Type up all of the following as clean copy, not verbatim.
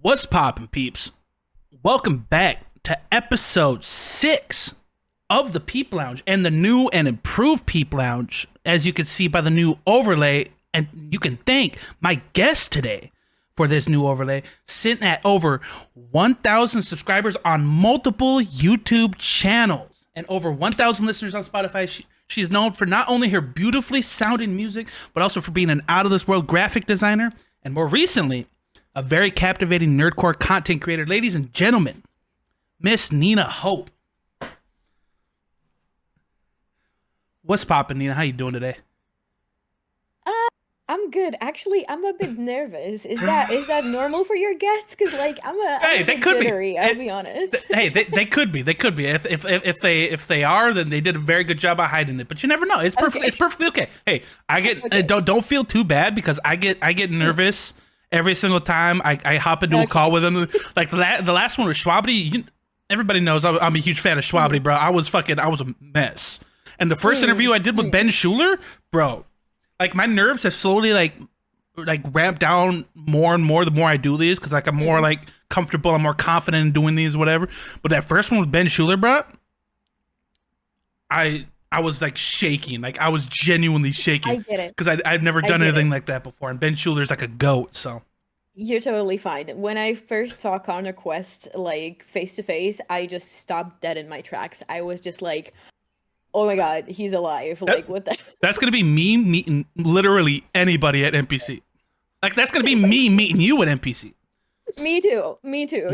What's poppin', peeps? Welcome back to episode 6 of the Peep Lounge and the new and improved Peep Lounge, as you can see by the new overlay. And you can thank my guest today for this new overlay, sitting at over 1,000 subscribers on multiple YouTube channels and over 1,000 listeners on Spotify. She's known for not only her beautifully sounding music, but also for being an out-of-this-world graphic designer, and more recently, a very captivating nerdcore content creator. Ladies and gentlemen, Miss Nina Hope. What's poppin', Nina? How you doing today? I'm good. Actually, I'm a bit nervous. Is that normal for your guests? Because I'm a bit jittery. I'll be honest. They could be. They could be. If they are, then they did a very good job of hiding it. But you never know. It's perfect. Okay. It's perfectly okay. Hey, I get Okay. don't feel too bad because I get nervous every single time I hop into a call with them. Like the last one with Schwabity. Everybody knows I'm a huge fan of Schwabity, bro. I was a mess. And the first interview I did with Ben Schuler, bro. Like my nerves have slowly like ramped down more and more the more I do these, because like I'm more like comfortable, I'm more confident in doing these, whatever. But that first one with Ben Schuler, bro, I was like shaking, like I was genuinely shaking. I get it. Because I've never done anything like that before, and Ben Schuler's like a goat, so. You're totally fine. When I first saw Connor Quest like face to face, I just stopped dead in my tracks. I was just like, oh my god, he's alive. Like what the That's gonna be me meeting literally anybody at NPC. Like that's gonna be me meeting you at NPC. Me too.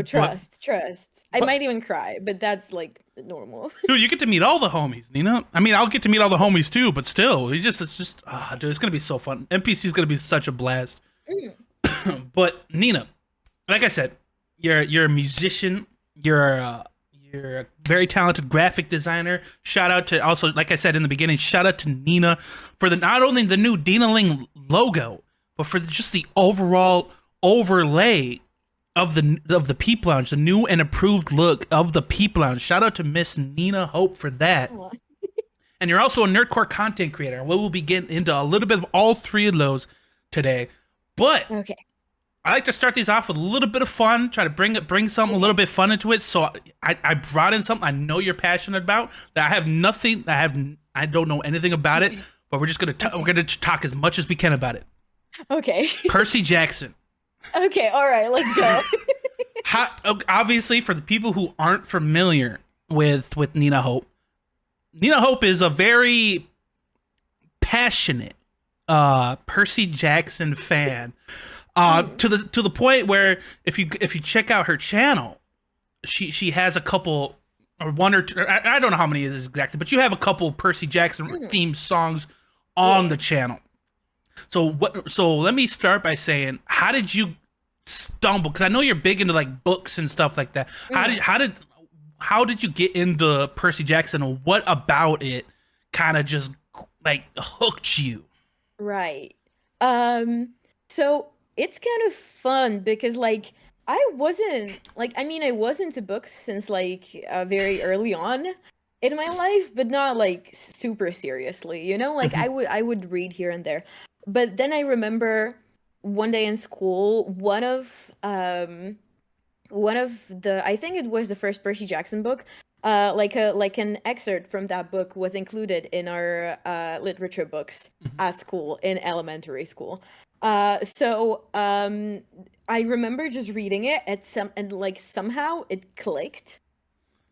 Trust. I might even cry, but that's like normal. Dude, you get to meet all the homies, Nina. I mean, I'll get to meet all the homies too, but still, dude, it's gonna be so fun. NPC is gonna be such a blast. But Nina, like I said, you're a musician. You're a very talented graphic designer. Shout out to, also, like I said in the beginning, shout out to Nina for not only the new Dina Ling logo, but for just the overall overlay of the Peep Lounge, the new and improved look of the Peep Lounge. Shout out to Miss Nina Hope for that. And you're also a nerdcore content creator, and we will be getting into a little bit of all three of those today. But Okay. I like to start these off with a little bit of fun, try to bring something a little bit fun into it. So I brought in something I know you're passionate about that I don't know anything about it, but we're just gonna we're gonna talk as much as we can about it. Okay. Percy Jackson. Okay, all right, let's go. Obviously, for the people who aren't familiar with Nina Hope is a very passionate Percy Jackson fan. To the point where if you check out her channel, she has a couple or one or two, I don't know how many it is exactly, but you have a couple Percy Jackson themed songs on the channel. So let me start by saying, how did you stumble? Because I know you're big into like books and stuff like that. How did you get into Percy Jackson, and what about it kind of just like hooked you? Right. So it's kind of fun because I wasn't I was into books since very early on in my life, but not like super seriously, I would read here and there. But then I remember one day in school, one of the, I think it was the first Percy Jackson book, an excerpt from that book was included in our literature books at school, in elementary school. I remember just reading it and somehow it clicked,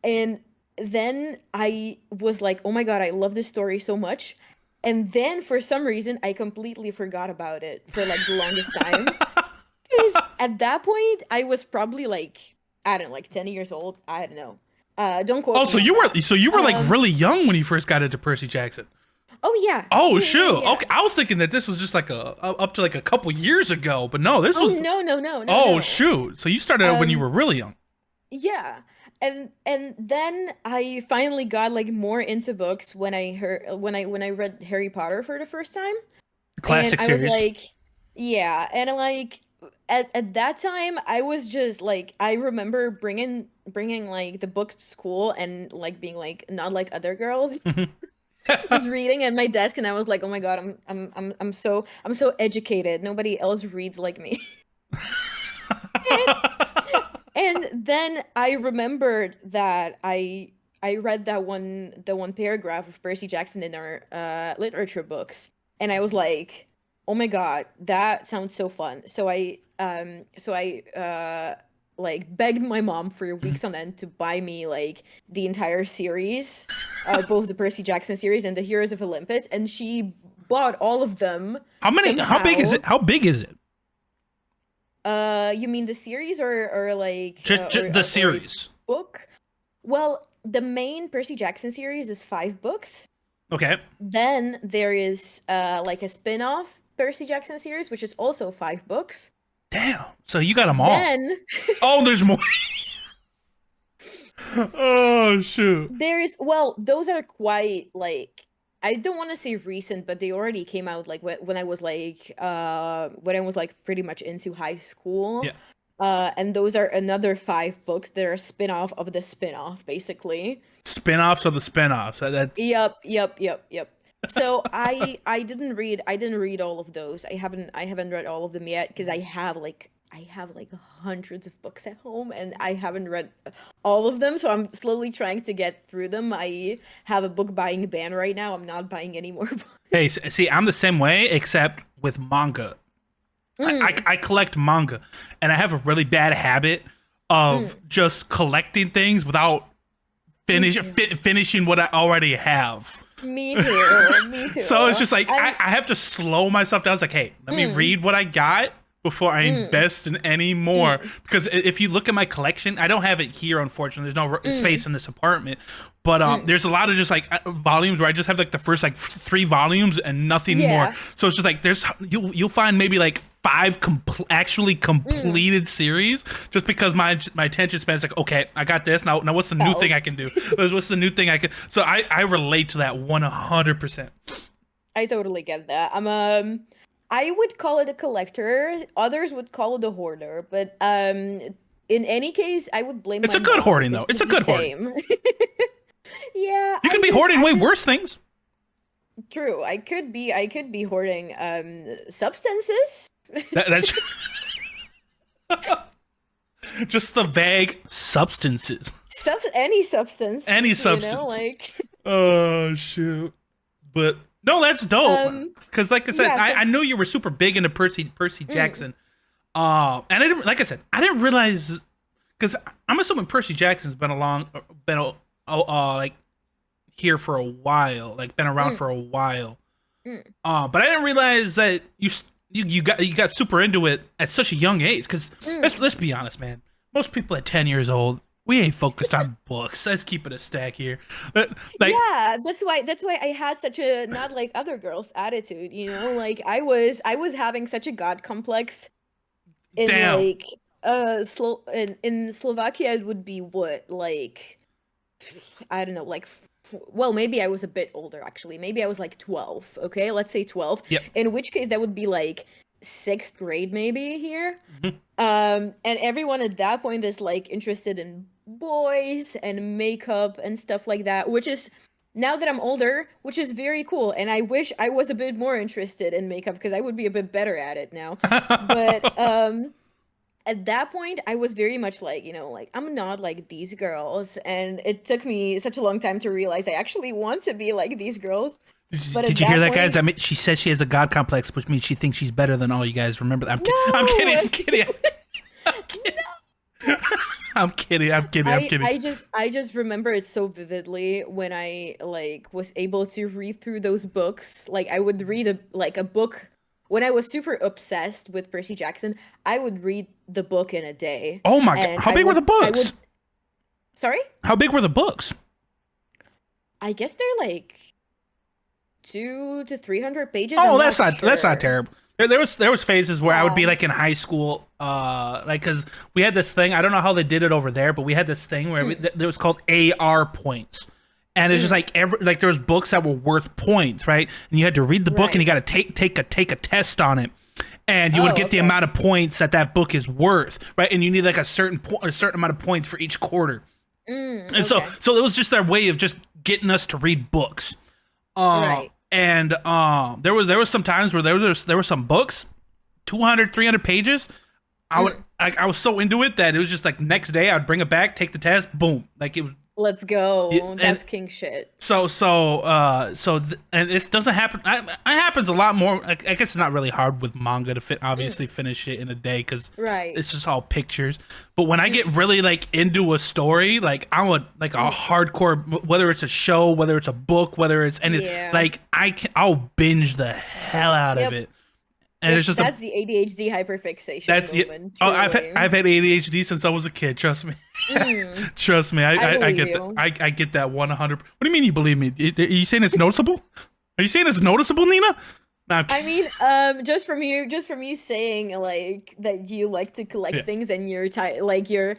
and then I was like, oh my god, I love this story so much. And then for some reason I completely forgot about it for like the longest time. Because at that point I was probably I don't know, 10 years old. I don't know. Don't quote me. So you were like really young when you first got into Percy Jackson. Oh yeah. Oh yeah, shoot. yeah. Okay, I was thinking that this was just like up to like a couple years ago, but no, this was. No. Oh no. shoot. So you started out when you were really young. Yeah. And then I finally got more into books when I read Harry Potter for the first time. Classic And series. I was like, yeah, and at that time I was just I remember bringing the books to school and being not like other girls. Just reading at my desk, and I was like, oh my god, I'm so educated. Nobody else reads like me. then I remembered that I read the one paragraph of Percy Jackson in our literature books, and I was like, "Oh my God, that sounds so fun." So I like begged my mom for Mhm. weeks on end to buy me like the entire series, both the Percy Jackson series and the Heroes of Olympus, and she bought all of them How many? How big is somehow. it? How big is it? You mean the series or like Just the or a series. book? Well, the main Percy Jackson series is 5 books. Okay. Then there is like a spin-off Percy Jackson series, which is also 5 books. Damn. So you got them all. Then Oh, there's more. Oh shoot. there's, well, those are quite like, I don't want to say recent, but they already came out like when I was like when I was like pretty much into high school. Yeah. And those are another 5 books that are a spin-off of the spin-off, basically. Spin-offs of the spin-offs. That Yep. So I didn't read all of those. I haven't read all of them yet because I have like hundreds of books at home and I haven't read all of them. So I'm slowly trying to get through them. I have a book buying ban right now. I'm not buying any more books. Hey, see, I'm the same way, except with manga. Mm, I collect manga, and I have a really bad habit of mm. just collecting things without finishing what I already have. Me too. Me too. So it's just like I'm I have to slow myself down. It's like, hey, let me mm, read what I got before I mm, invest in any more. mm, Because if you look at my collection, I don't have it here, unfortunately. There's no mm, space in this apartment. But mm. there's a lot of just like volumes where I just have like the first like 3 volumes and nothing more. Yeah. So it's just like there's you'll find maybe like 5 actually Mm. completed series just because my attention span is like, okay, I got this now what's the new thing Oh, I can do, what's the new thing I can, so I relate to that 100%. I totally get that. I would call it a collector. Others would call it a hoarder, but in any case, I would blame It's my a good mom hoarding because though, it's a she's the good hoarding. same. Yeah, You can be hoarding I way just worse things. true. I could be hoarding substances. That's just the vague substances, Any substance, any you know, substance. like Oh shoot. But no, that's dope. um Because like I said, yeah, I so knew you were super big into Percy mm, Jackson. And I didn't, like I said, I didn't realize, because I'm assuming Percy Jackson's like here for a while, like been around mm, for a while. mm. But I didn't realize that you got super into it at such a young age. Because Mm. let's be honest, man. Most people at 10 years old, we ain't focused on books. Let's keep it a stack here. Like, Yeah, that's why I had such a not like other girls attitude, you know? Like I was having such a god complex in damn. like in Slovakia it would be what like I don't know like well maybe I was a bit older actually. Maybe I was like 12, okay? Let's say 12. Yep. In which case that would be like 6th grade maybe here. Mhm. And everyone at that point is like interested in boys and makeup and stuff like that, which is now that I'm older, which is very cool. And I wish I was a bit more interested in makeup because I would be a bit better at it now. But at that point, I was very much like, you know, like I'm not like these girls. And it took me such a long time to realize I actually want to be like these girls. But Did at you hear that that, guys? point, I mean, she says she has a god complex, which means she thinks she's better than all you guys. Remember that? I'm kidding. no, I'm kidding. I'm kidding. I'm kidding. I'm kidding. I'm kidding. I just remember it so vividly when I like was able to read through those books. Like I would read a book when I was super obsessed with Percy Jackson. I would read the book in a day, Oh my god! and How big were the I would books? sorry, How big were the books? I guess they're like 200 to 300 pages. Oh, I'm not that's not sure. terrible. There was phases where I would be Um, like in high school, like because we had this thing. I don't know how they did it over there, but we had this thing where mm, there was called AR points, and it's just mm, like there was books that were worth points, right? And you had to read the book, and you right. got to take a test on it, and you would Oh, get the okay. amount of points that that book is worth, right? And you need like a certain amount of points for each quarter, and so Okay. so it was just their way of just getting us to read books. Right. And there was some times where there were some books, 200, 300 pages. Mm, I was so into it that it was just like next day I'd bring it back, take the test, boom, like it was. let's Yeah, go. and That's king shit. and it doesn't happen. It happens a lot more. I guess it's not really hard with manga to obviously Mm, finish it in a day because right. it's just all pictures. But when I get Mm, really like into a story, like I would like a mm, hardcore, whether it's a show, whether it's a book, whether it's any, yeah. like I'll binge the hell out of Yep. it, and it's Yep. just a That's the ADHD hyperfixation that's it. moment. Oh, Truly. I've had ADHD since I was a kid. Trust me. Mm, Trust me, I I believe get that. you. I get that 100. What do you mean you believe me? Are you saying it's noticeable? Are you saying it's noticeable, Nina? No, I mean, just from you saying like that you like to collect yeah. things and like your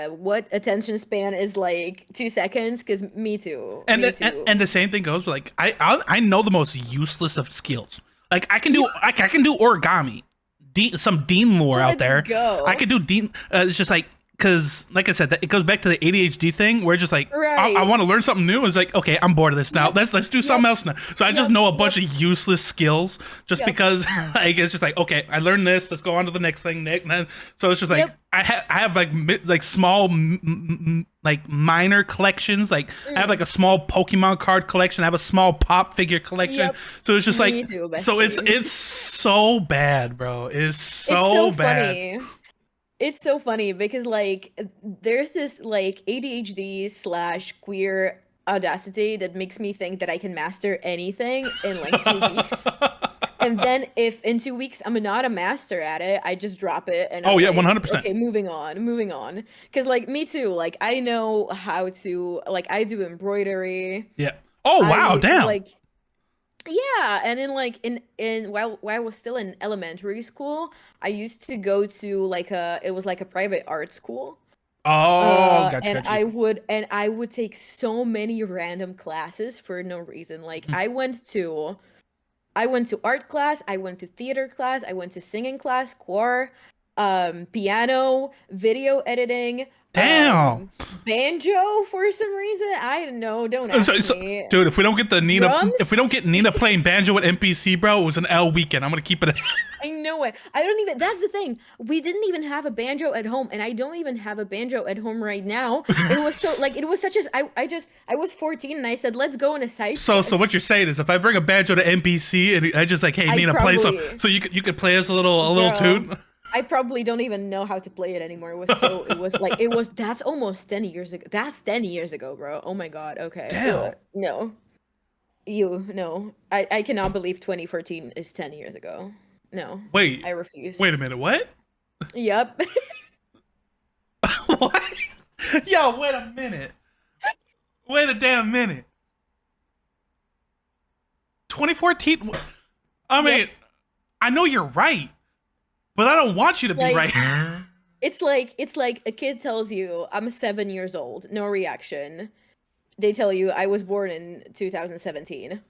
what attention span is like 2 seconds. Because me too. And the same thing goes like I know the most useless of skills. Like I can do origami, some Dean lore out Let's there. I go. could do Dean. It's just like because like I said, that it goes back to the ADHD thing where just like I Right. want to learn something new. It's like okay, I'm bored of this now. Yep. Let's do something Yep. else now. So I just Yep. know a bunch Yep. of useless skills just Yep. because like it's just like okay, I learned this. Let's go on to the next thing, Nick. And then, so it's just like Yep. I have like like small like minor collections. Like I have like Mm. a small Pokemon card collection. I have a small pop figure collection. Yep. So it's just like Me too, so bestie. it's so bad, bro. It's It's so so bad. funny. It's so funny because like there's this like ADHD slash queer audacity that makes me think that I can master anything in like 2 weeks. And then if in 2 weeks I'm not a master at it, I just drop it and Oh I'm yeah, like, 100%. okay, moving on, moving on. Because like me too, like I know how to like I do embroidery. Yeah. Oh wow, I damn. like yeah, and in like in while I was still in elementary school, I used to go to like a it was like a private art school. Oh, gotcha, And gotcha. I would take so many random classes for no reason. Like I went to art class, I went to theater class, I went to singing class, choir, piano, video editing, Damn. banjo for some reason. I don't know, don't ask So, me. dude, if we don't Drums? get Nina playing banjo at NPC, bro, it was an L weekend. I'm gonna keep it. I know it. I don't even, that's the thing. We didn't even have a banjo at home, and I don't even have a banjo at home right now. It was so, like, it was such as, I was 14 and I said, let's go on a side So what you're quest. saying is, if I bring a banjo to NPC and I just like, hey, I Nina, play some, probably, so you could play us a little girl, tune. I probably don't even know how to play it anymore. That's almost 10 years ago. That's 10 years ago, bro. Oh my God. Okay. Damn. No. No. I cannot believe 2014 is 10 years ago. No. Wait, I refuse. wait a minute. What? Yep. What? Yo, wait a minute. Wait a damn minute. 2014. I Yep. mean, I know you're right, but I don't want you to be Like right. it's like a kid tells you, I'm 7 years old, no reaction. They tell you I was born in 2017.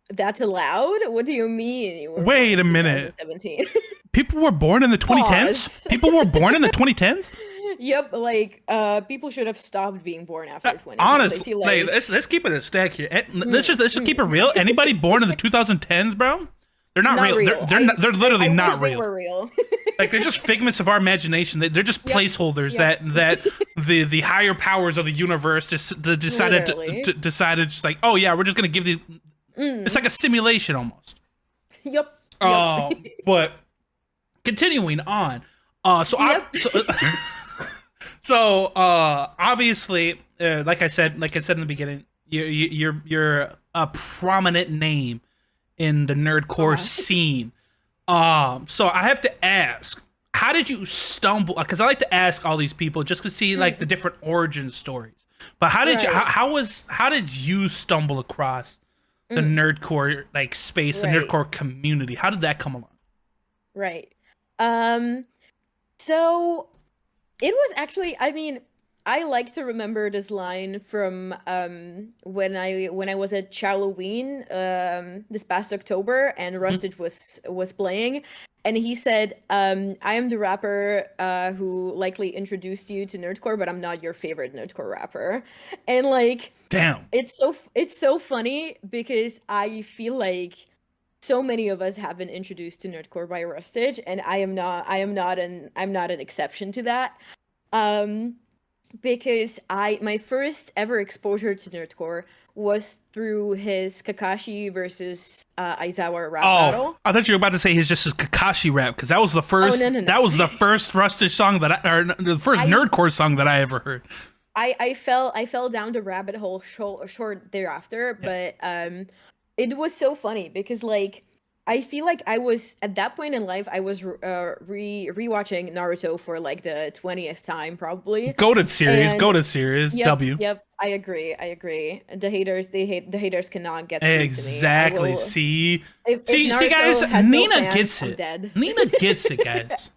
That's allowed? What do you mean you were born Wait in a minute. 2017? People were born in the 2010s? Pause. People were born in the 2010s? Yep, like people should have stopped being born after 2010s. I Honestly, feel like, like let's keep it a stack here. mm, Let's just keep it mm, real. Anybody born in the 2010s, bro? They're not not real. real. They're literally I wish not they real. were real. Like they're just figments of our imagination. They're just Yep. placeholders Yep. that the higher powers of the universe just Literally. decided just like, oh yeah, we're just gonna give these. It's Mm. like a simulation almost. Yep. Yep. Oh, but continuing on. So Yep. obviously, like I said in the beginning, you're a prominent name in the nerdcore Uh-huh. scene. So I have to ask, how did you stumble? Because I like to ask all these people just to see like the Mm. different origin stories. But how did you? Right. How did you stumble across the Mm. nerdcore like space, the Right. nerdcore community? How did that come along? Right. Um, so it was actually, I mean, I like to remember this line from when I was at Halloween this past October and Mhm. Rustage was playing, and he said, I am the rapper who likely introduced you to Nerdcore, but I'm not your favorite Nerdcore rapper. And like Damn. it's so funny because I feel like so many of us have been introduced to nerdcore by Rustage, and I'm not an exception to that. Um, because my first ever exposure to nerdcore was through his Kakashi versus Aizawa rap Oh, battle. I thought you were about to say he's just his Kakashi rap because that was the first. No, no, no. That was the first Rustage song or the first Nerdcore song that I ever heard. I fell down the rabbit hole short thereafter, but it was so funny because like I feel like I was at that point in life I was rewatching Naruto for like the 20th time probably. Goated series, And goated series, yep, W. yep, I agree. I agree. The haters cannot get through to me. Exactly. See, If see, Naruto guys. has no Nina fans, gets I'm it. dead. Nina gets it, guys.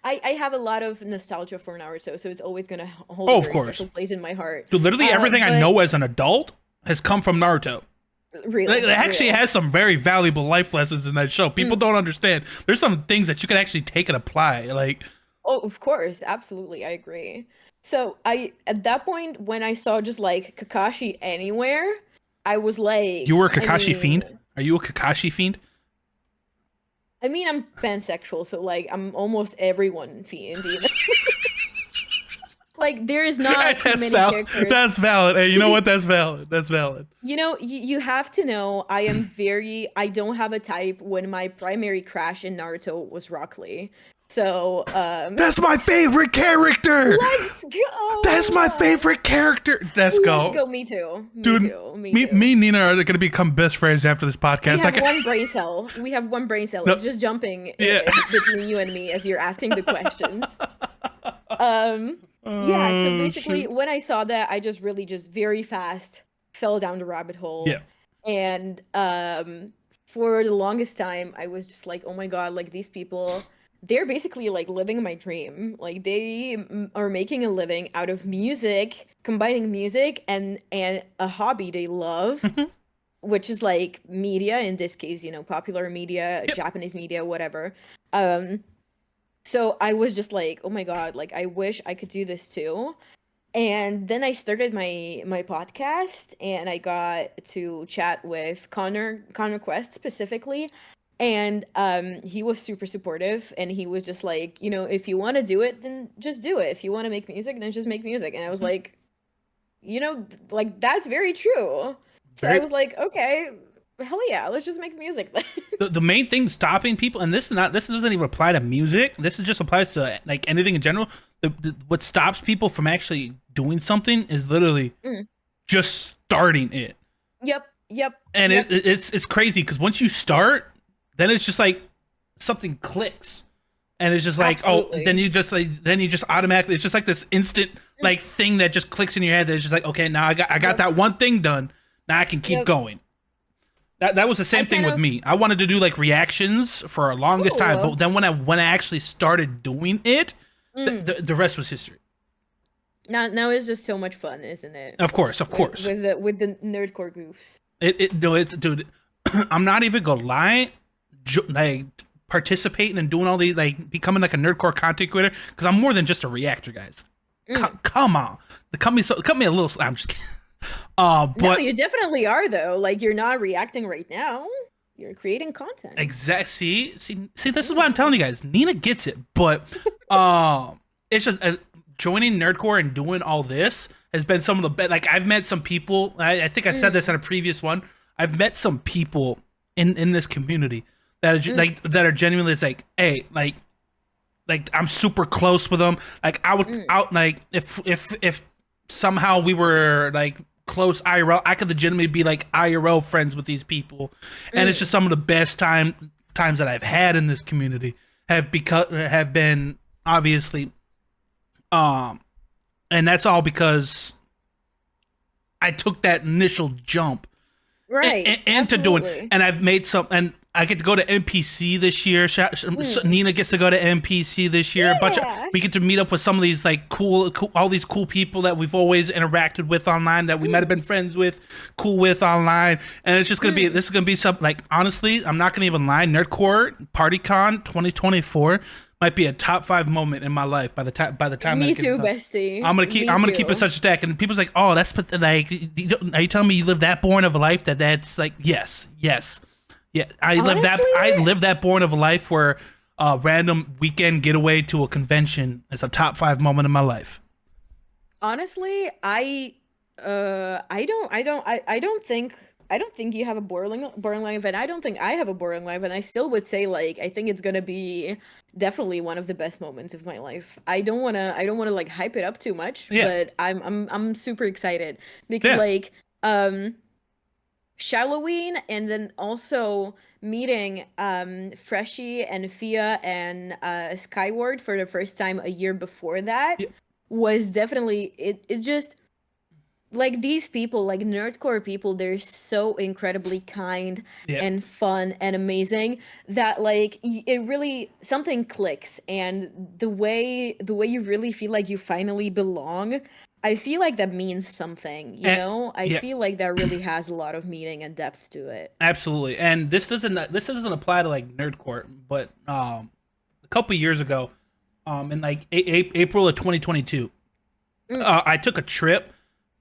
I have a lot of nostalgia for Naruto, so it's always gonna hold Oh, a of very course. special place in my heart. Dude, literally everything I But know as an adult has come from Naruto. really, It actually really. has some very valuable life lessons in that show. People don't understand. There's some things that you can actually take and apply. Like, Oh, of course, absolutely, I agree. So I at that point when I saw just like Kakashi anywhere, I was like, you were a I Kakashi mean, fiend? Are you a Kakashi fiend? I'm pansexual, so like I'm almost everyone fiend. You know? Like there is not too many characters. That's valid. Hey, you know what? That's valid. That's valid. You know, you have to know I don't have a type when my primary crush in Naruto was Rock Lee. So, That's my favorite character. let's go. That's my favorite character. Let's go. Let's go. Me too. Me Dude, too. me too. and Nina are gonna become best friends after this podcast. We have one brain cell. We have one brain cell. No. It's just jumping Yeah. between you and me as you're asking the questions. Yeah, so Oh, basically shoot. when I saw that, I just really just very fast fell down the rabbit hole. Yeah. And for the longest time I was just like, oh my god, like these people, they're basically like living my dream. Like they are making a living out of music, combining music and a hobby they love, which is like media, in this case, you know, popular media, Yep. Japanese media, whatever. So I was just like, oh my god, like I wish I could do this too. And then I started my podcast, and I got to chat with Connor Quest specifically, and he was super supportive, and he was just like, you know, if you want to do it, then just do it. If you want to make music, then just make music. And I was like, you know, like that's very true. So I Very- was like, okay, hell yeah, let's just make music. the main thing stopping people, and this doesn't even apply to music. This just applies to like anything in general. What stops people from actually doing something is literally just starting it. Yep. And yep. it's crazy because once you start, then it's just like something clicks, and it's just like Absolutely. oh, then you just automatically, it's just like this instant like thing that just clicks in your head. That it's just like, okay, now I got Yep. that one thing done. Now I can keep Yep. going. That was the same thing kind with of- me. I wanted to do like reactions for a longest time, Ooh. but then when I actually started doing it, the rest was history. Now it's just so much fun, isn't it? Of course. With the nerdcore goofs. It's dude. I'm not even gonna lie. Like participating and doing all these, like becoming like a nerdcore content creator, because I'm more than just a reactor, guys. Come on, cut me a little. I'm just kidding. No, But you definitely are though. Like you're not reacting right now. You're creating content. See, this is what I'm telling you guys. Nina gets it, but it's just joining Nerdcore and doing all this has been some of the best. Like I've met some people. I think I said this in a previous one. I've met some people in this community that are like that are genuinely like, hey, like I'm super close with them. Like I would out like if somehow we were like close IRL, I could legitimately be like IRL friends with these people, and it's just some of the best times that I've had in this community have been obviously, and that's all because I took that initial jump Right. into doing, absolutely. and I've made some, and I get to go to NPC this year. Nina gets to go to NPC this year. A bunch of, Yeah. we get to meet up with some of these like cool, all these cool people that we've always interacted with online, that we might have been friends with, cool with online. And it's just gonna be, this is gonna be some, like, honestly, I'm not gonna even lie. Nerdcore PartyCon 2024 might be a top 5 moment in my life by the time Me that it gets too, done. bestie. I'm Me gonna keep too. it such a stack, and people's like, oh, that's like, are you telling me you live that boring of a life? That's like, yes, Yeah, I live that. Honestly, I live that born of a life where a random weekend getaway to a convention is a top 5 moment in my life. honestly, I don't think you have a boring life, and I don't think I have a boring life, and I still would say like I think it's gonna be definitely one of the best moments of my life. I don't wanna like hype it up too much, Yeah, but I'm super excited because yeah, like Halloween, and then also meeting Freshie and Fia and Skyward for the first time a year before that yeah, was definitely it just like these people, like nerdcore people, they're so incredibly kind yeah. and fun and amazing that like it really something clicks, and the way you really feel like you finally belong, I feel like that means something, you And know? I yeah, feel like that really has a lot of meaning and depth to it. absolutely. And this doesn't apply to like Nerdcore, but a couple years ago, in like April of 2022, Mm, I took a trip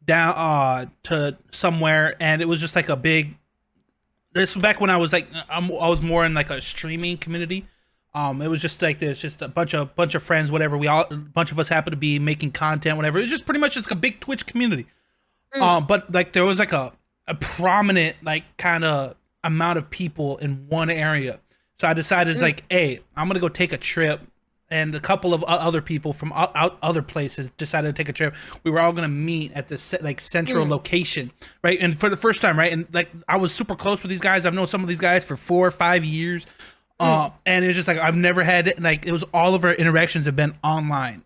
down to somewhere, and it was just like a big. This was back when I was like I was more in like a streaming community. It was just like there's just a bunch of friends, whatever. A bunch of us happened to be making content, whatever. It was just pretty much just a big Twitch community. mm, But like there was like a prominent like kind of amount of people in one area. So I decided it's mm, like, hey, I'm gonna go take a trip, and a couple of other people from other places decided to take a trip. We were all gonna meet at this like central mm, location, right? And for the first time, right? And like I was super close with these guys. I've known some of these guys for 4 or 5 years. mm. And it was just like I've never had like it was all of our interactions have been online,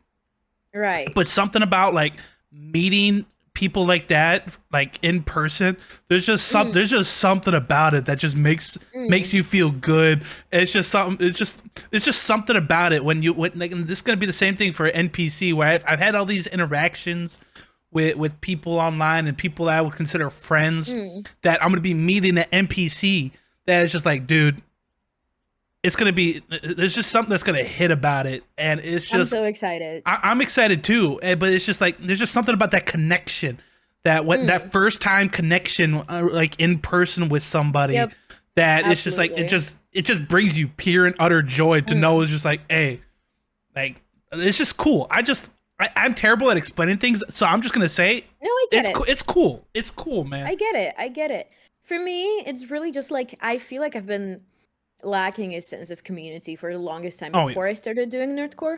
Right. but something about like meeting people like that like in person, Mm, there's just something about it that just makes mm, you feel good. It's just something about it when like, and this is going to be the same thing for NPC where I've had all these interactions with people online and people that I would consider friends, mm. that I'm going to be meeting an NPC that is just like, dude, it's gonna be there's just something that's gonna hit about it, and it's I'm just so excited. I'm excited too, but it's just like there's just something about that connection, that Mm, first time connection, like in person with somebody, yep, that it's just like absolutely. it just brings you pure and utter joy to know Mm. it's just like, hey, like it's just cool. I'm terrible at explaining things, so I'm just gonna say No, I get it. it's cool, man. I get it. I get it. For me, it's really just like I feel like I've been lacking a sense of community for the longest time Oh yeah. before I started doing nerdcore.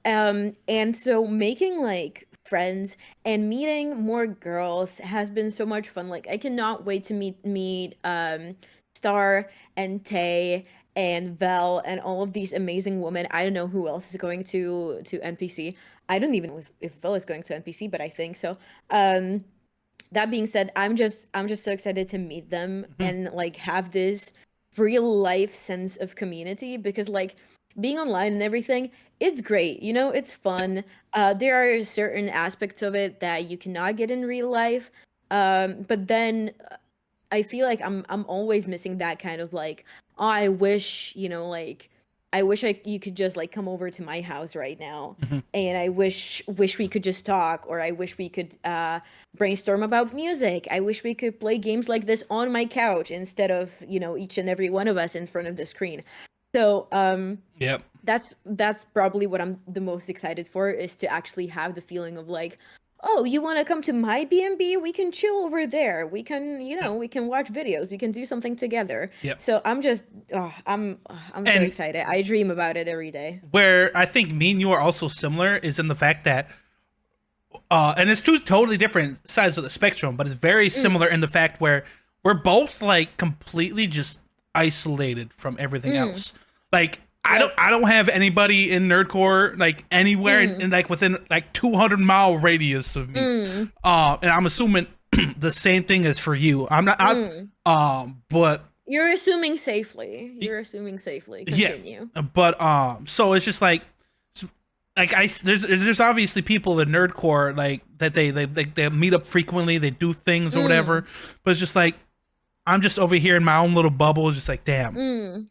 And so making like friends and meeting more girls has been so much fun. Like I cannot wait to meet Star and Tay and Vel and all of these amazing women. I don't know who else is going to NPC. I don't even know if Vel is going to NPC, but I think so. Um that being said, I'm just so excited to meet them Mhm. and like have this real life sense of community because like being online and everything, it's great, you know, it's fun. There are certain aspects of it that you cannot get in real life. But then I feel like I'm always missing that kind of like, oh, I wish, you know, like I wish you could just like come over to my house right now, Mhm. and I wish we could just talk, or I wish we could brainstorm about music. I wish we could play games like this on my couch instead of, you know, each and every one of us in front of the screen. So, Yep. that's probably what I'm the most excited for, is to actually have the feeling of like, oh, you want to come to my B&B? We can chill over there. We can, you Yep. know, we can watch videos. We can do something together. Yep. So I'm just, I'm so And excited. I dream about it every day. where I think me and you are also similar is in the fact that and it's two totally different sides of the spectrum, but it's very Mm, similar in the fact where we're both like completely just isolated from everything mm, else. Like yep. I don't have anybody in nerdcore like anywhere Mm, like within like 200-mile radius of me. mm, And I'm assuming the same thing is for you. I'm not mm. but You're assuming safely. You're assuming safely. yeah, Continue. but so it's just like there's obviously people in nerdcore like that they meet up frequently, they do things or Mm, whatever, but it's just like I'm just over here in my own little bubble, just like damn, mm.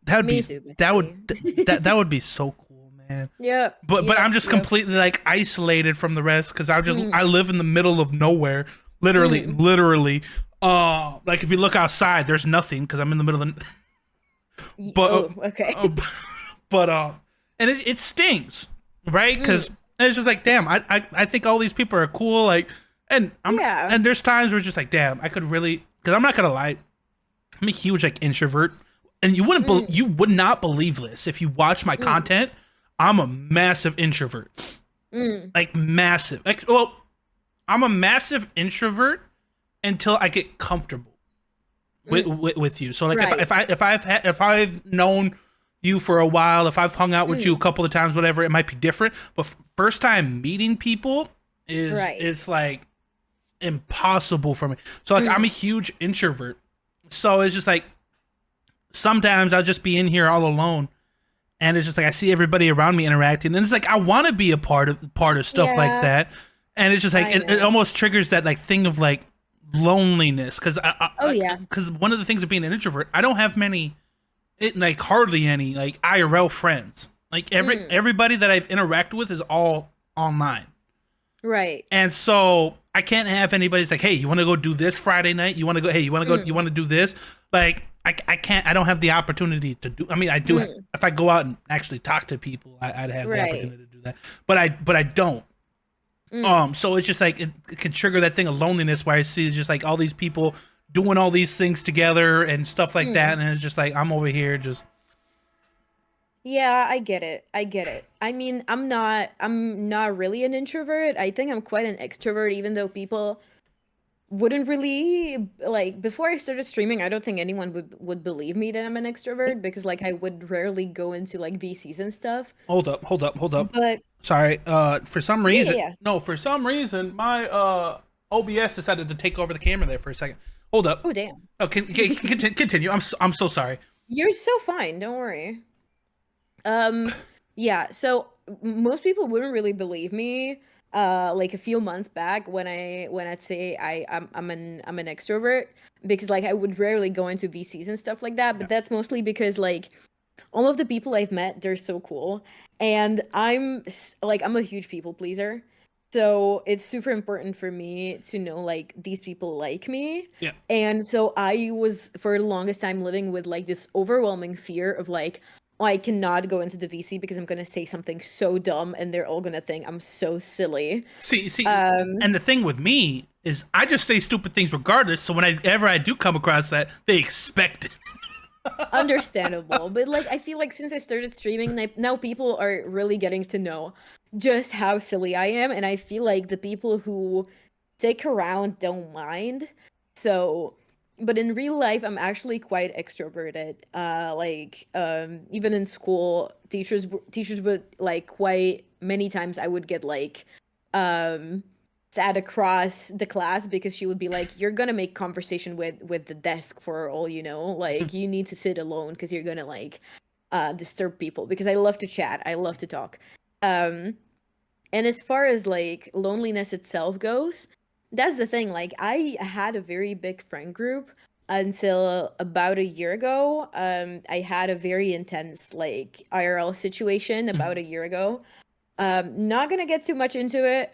that would Me be too, that would bestie. that would be so cool, man. Yep, But I'm yep, just yep. completely like isolated from the rest because I Mm, live in the middle of nowhere, mm, literally. Like if you look outside, there's nothing because I'm in the middle of the. But Oh, okay. but and it stings, right? Because Mm, it's just like, damn, I think all these people are cool, like, yeah. and there's times where it's just like, damn, I could really, because I'm not gonna lie, I'm a huge like introvert, and Mm, you would not believe this if you watch my mm, content. I'm a massive introvert, mm, like massive. Like, well, I'm a massive introvert until I get comfortable mm. with you. So like Right. if I've known you for a while, if I've hung out with you a Mm, couple of times, whatever, it might be different. But first time meeting people right. is like impossible for me. So like I'm a Mm, huge introvert. So it's just like sometimes I'll just be in here all alone, and it's just like I see everybody around me interacting, and it's like I want to be a part of stuff like yeah, that, and it's just like I it know. almost triggers that like thing of like loneliness because Oh yeah. because one of the things of being an introvert, I don't have many, like hardly any like IRL friends. Like Mm, everybody that I've interacted with is all online, right. and so I can't have anybody's like, hey, you want to go do this Friday night? You want to go? Hey, you Mm, want to do this? Like I can't. I don't have the opportunity to do. I mean, I do. mm, If I go out and actually talk to people, I'd have the right. opportunity to do that. But I don't. Mm, So it's just like it can trigger that thing of loneliness where I see just like all these people doing all these things together and stuff like that, mm. and it's just like I'm over here just Yeah, I get it. I get it. I mean, I'm not really an introvert. I think I'm quite an extrovert, even though people wouldn't really like before I started streaming, I don't think anyone would believe me that I'm an extrovert because like I would rarely go into like VCs and stuff. hold up. But Sorry. For some yeah, yeah, reason, yeah. no, for some reason, my OBS decided to take over the camera there for a second. Hold up. Oh damn. Oh, continue. I'm so sorry. You're so fine, don't worry. Um, yeah, so most people wouldn't really believe me like a few months back when I'd say I'm an extrovert because like I would rarely go into VCs and stuff like that, Yeah. but that's mostly because like all of the people I've met, they're so cool. And like I'm a huge people pleaser. So it's super important for me to know like these people like me. Yeah. And so I was for the longest time living with like this overwhelming fear of like, oh, I cannot go into the VC because I'm gonna say something so dumb and they're all gonna think I'm so silly. See, Um, and the thing with me is I just say stupid things regardless. So whenever I do come across that, they expect it. Understandable, but like I feel like since I started streaming, now people are really getting to know just how silly I am, and I feel like the people who stick around don't mind. So, but in real life, I'm actually quite extroverted. Even in school, teachers would like quite many times I would get like um sat across the class because she would be like, you're gonna make conversation with the desk for all you know, like you need to sit alone because you're gonna like disturb people, because I love to chat, I love to talk. um and as far as like loneliness itself goes, that's the thing, like I had a very big friend group until about a year ago. I had a very intense like IRL situation about a year ago. Not gonna get too much into it.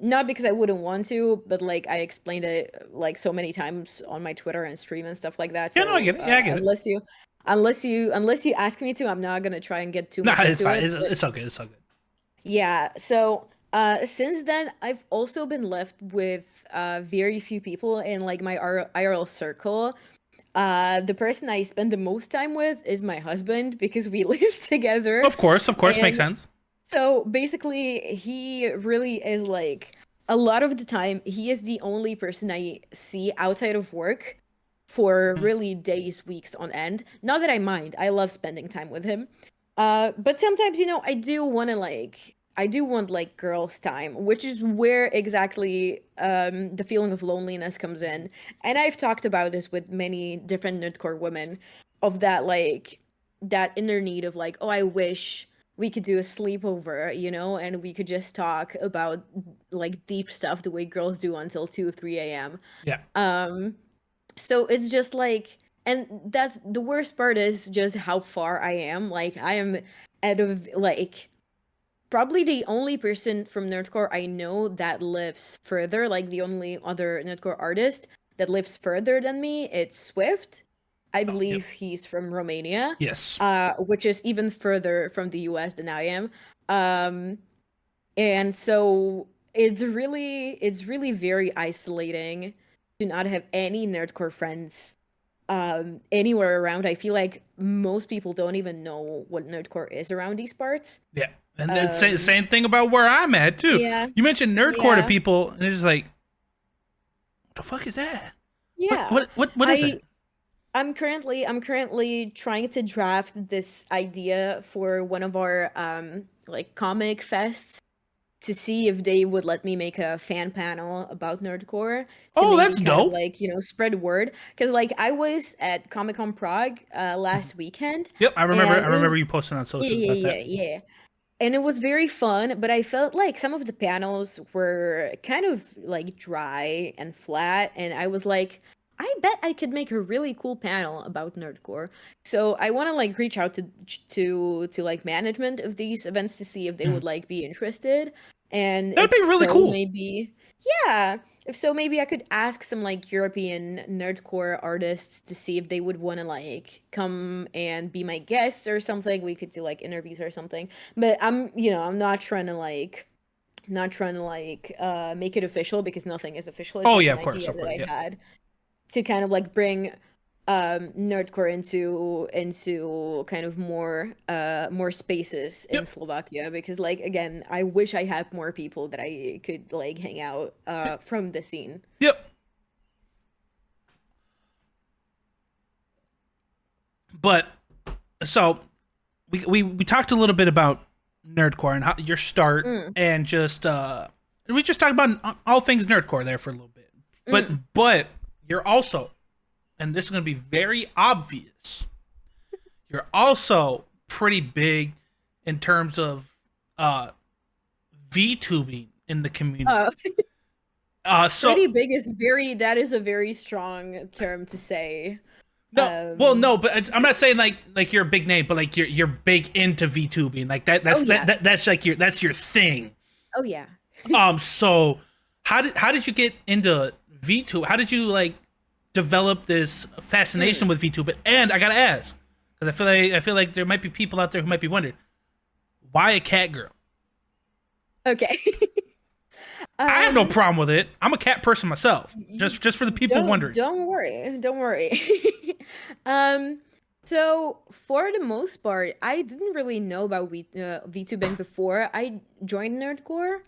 Not because I wouldn't want to, but like I explained it like so many times on my Twitter and stream and stuff like that. Yeah, no, I So get it. Yeah, I get it. unless you ask me to, I'm not gonna try and get too Nah, much it's into fine. it. But It's okay. It's okay. yeah, so since then I've also been left with very few people in like my IRL circle. The person I spend the most time with is my husband because we live together. Of course, makes And sense. so basically, he really is like a lot of the time, he is the only person I see outside of work for Mhm. really days, weeks on end. Not that I mind, I love spending time with him. But sometimes, I do want like girls' time, which is where exactly the feeling of loneliness comes in. And I've talked about this with many different nerdcore women of that like that inner need of like, oh, I wish we could do a sleepover, and we could just talk about like deep stuff the way girls do until 2, 3 a.m. Yeah. Um, so it's just like, and that's the worst part is just how far I am. Like, I am out of like probably the only person from Nerdcore I know that lives further, like the only other Nerdcore artist that lives further than me. It's Swift. I Oh, yep. believe he's from Romania, Yes. which is even further from the US than I am. Um, and so it's really very isolating to not have any nerdcore friends anywhere around. I feel like most people don't even know what nerdcore is around these parts. Yeah. And the Um, same thing about where I'm at too. yeah, You mentioned nerdcore to yeah, people, and it's just like, what the fuck is that? What yeah. what what what is it? I I'm currently trying to draft this idea for one of our like comic fests to see if they would let me make a fan panel about nerdcore to Oh, maybe that's kind of dope. like, spread word. Because like I was at Comic-Con Prague last weekend, Yep, I remember. and I it remember was you posting on yeah, socials about yeah, that. yeah, yeah. And it was very fun, but I felt like some of the panels were kind of like dry and flat, and I was like, I bet I could make a really cool panel about nerdcore. So I want to like reach out to like management of these events to see if they Mhm. would like be interested, and That'd if be really so, cool. maybe yeah, if so, maybe I could ask some like European nerdcore artists to see if they would want to like come and be my guests or something. We could do like interviews or something. But I'm not trying to make it official because nothing is official. It's Oh just yeah, an of idea that course, I yeah. had to kind of like bring nerdcore into kind of more spaces in Yep, Slovakia, because like again, I wish I had more people that I could like hang out from the scene. yep. But so we talked a little bit about nerdcore and how your start, Mm, and just we just talked about all things nerdcore there for a little bit. But mm. but you're also, and this is going to be very obvious, you're also pretty big in terms of uh VTubing in the community. Uh, So Pretty big is very that is a very strong term to say. no, well, Um, no, but I'm not saying like you're a big name, but like you're big into VTubing, like that. oh yeah, That's like that's your thing. oh yeah. So how did you get into VTube? How did you like develop this fascination Mm, with VTube? And I gotta ask, because I feel like there might be people out there who might be wondering, why a cat girl? okay. I have no um, problem with it. I'm a cat person myself. y- Just for the people don't wondering. don't worry, don't worry. um, so for the most part, I didn't really know about VTubing before I joined Nerdcore.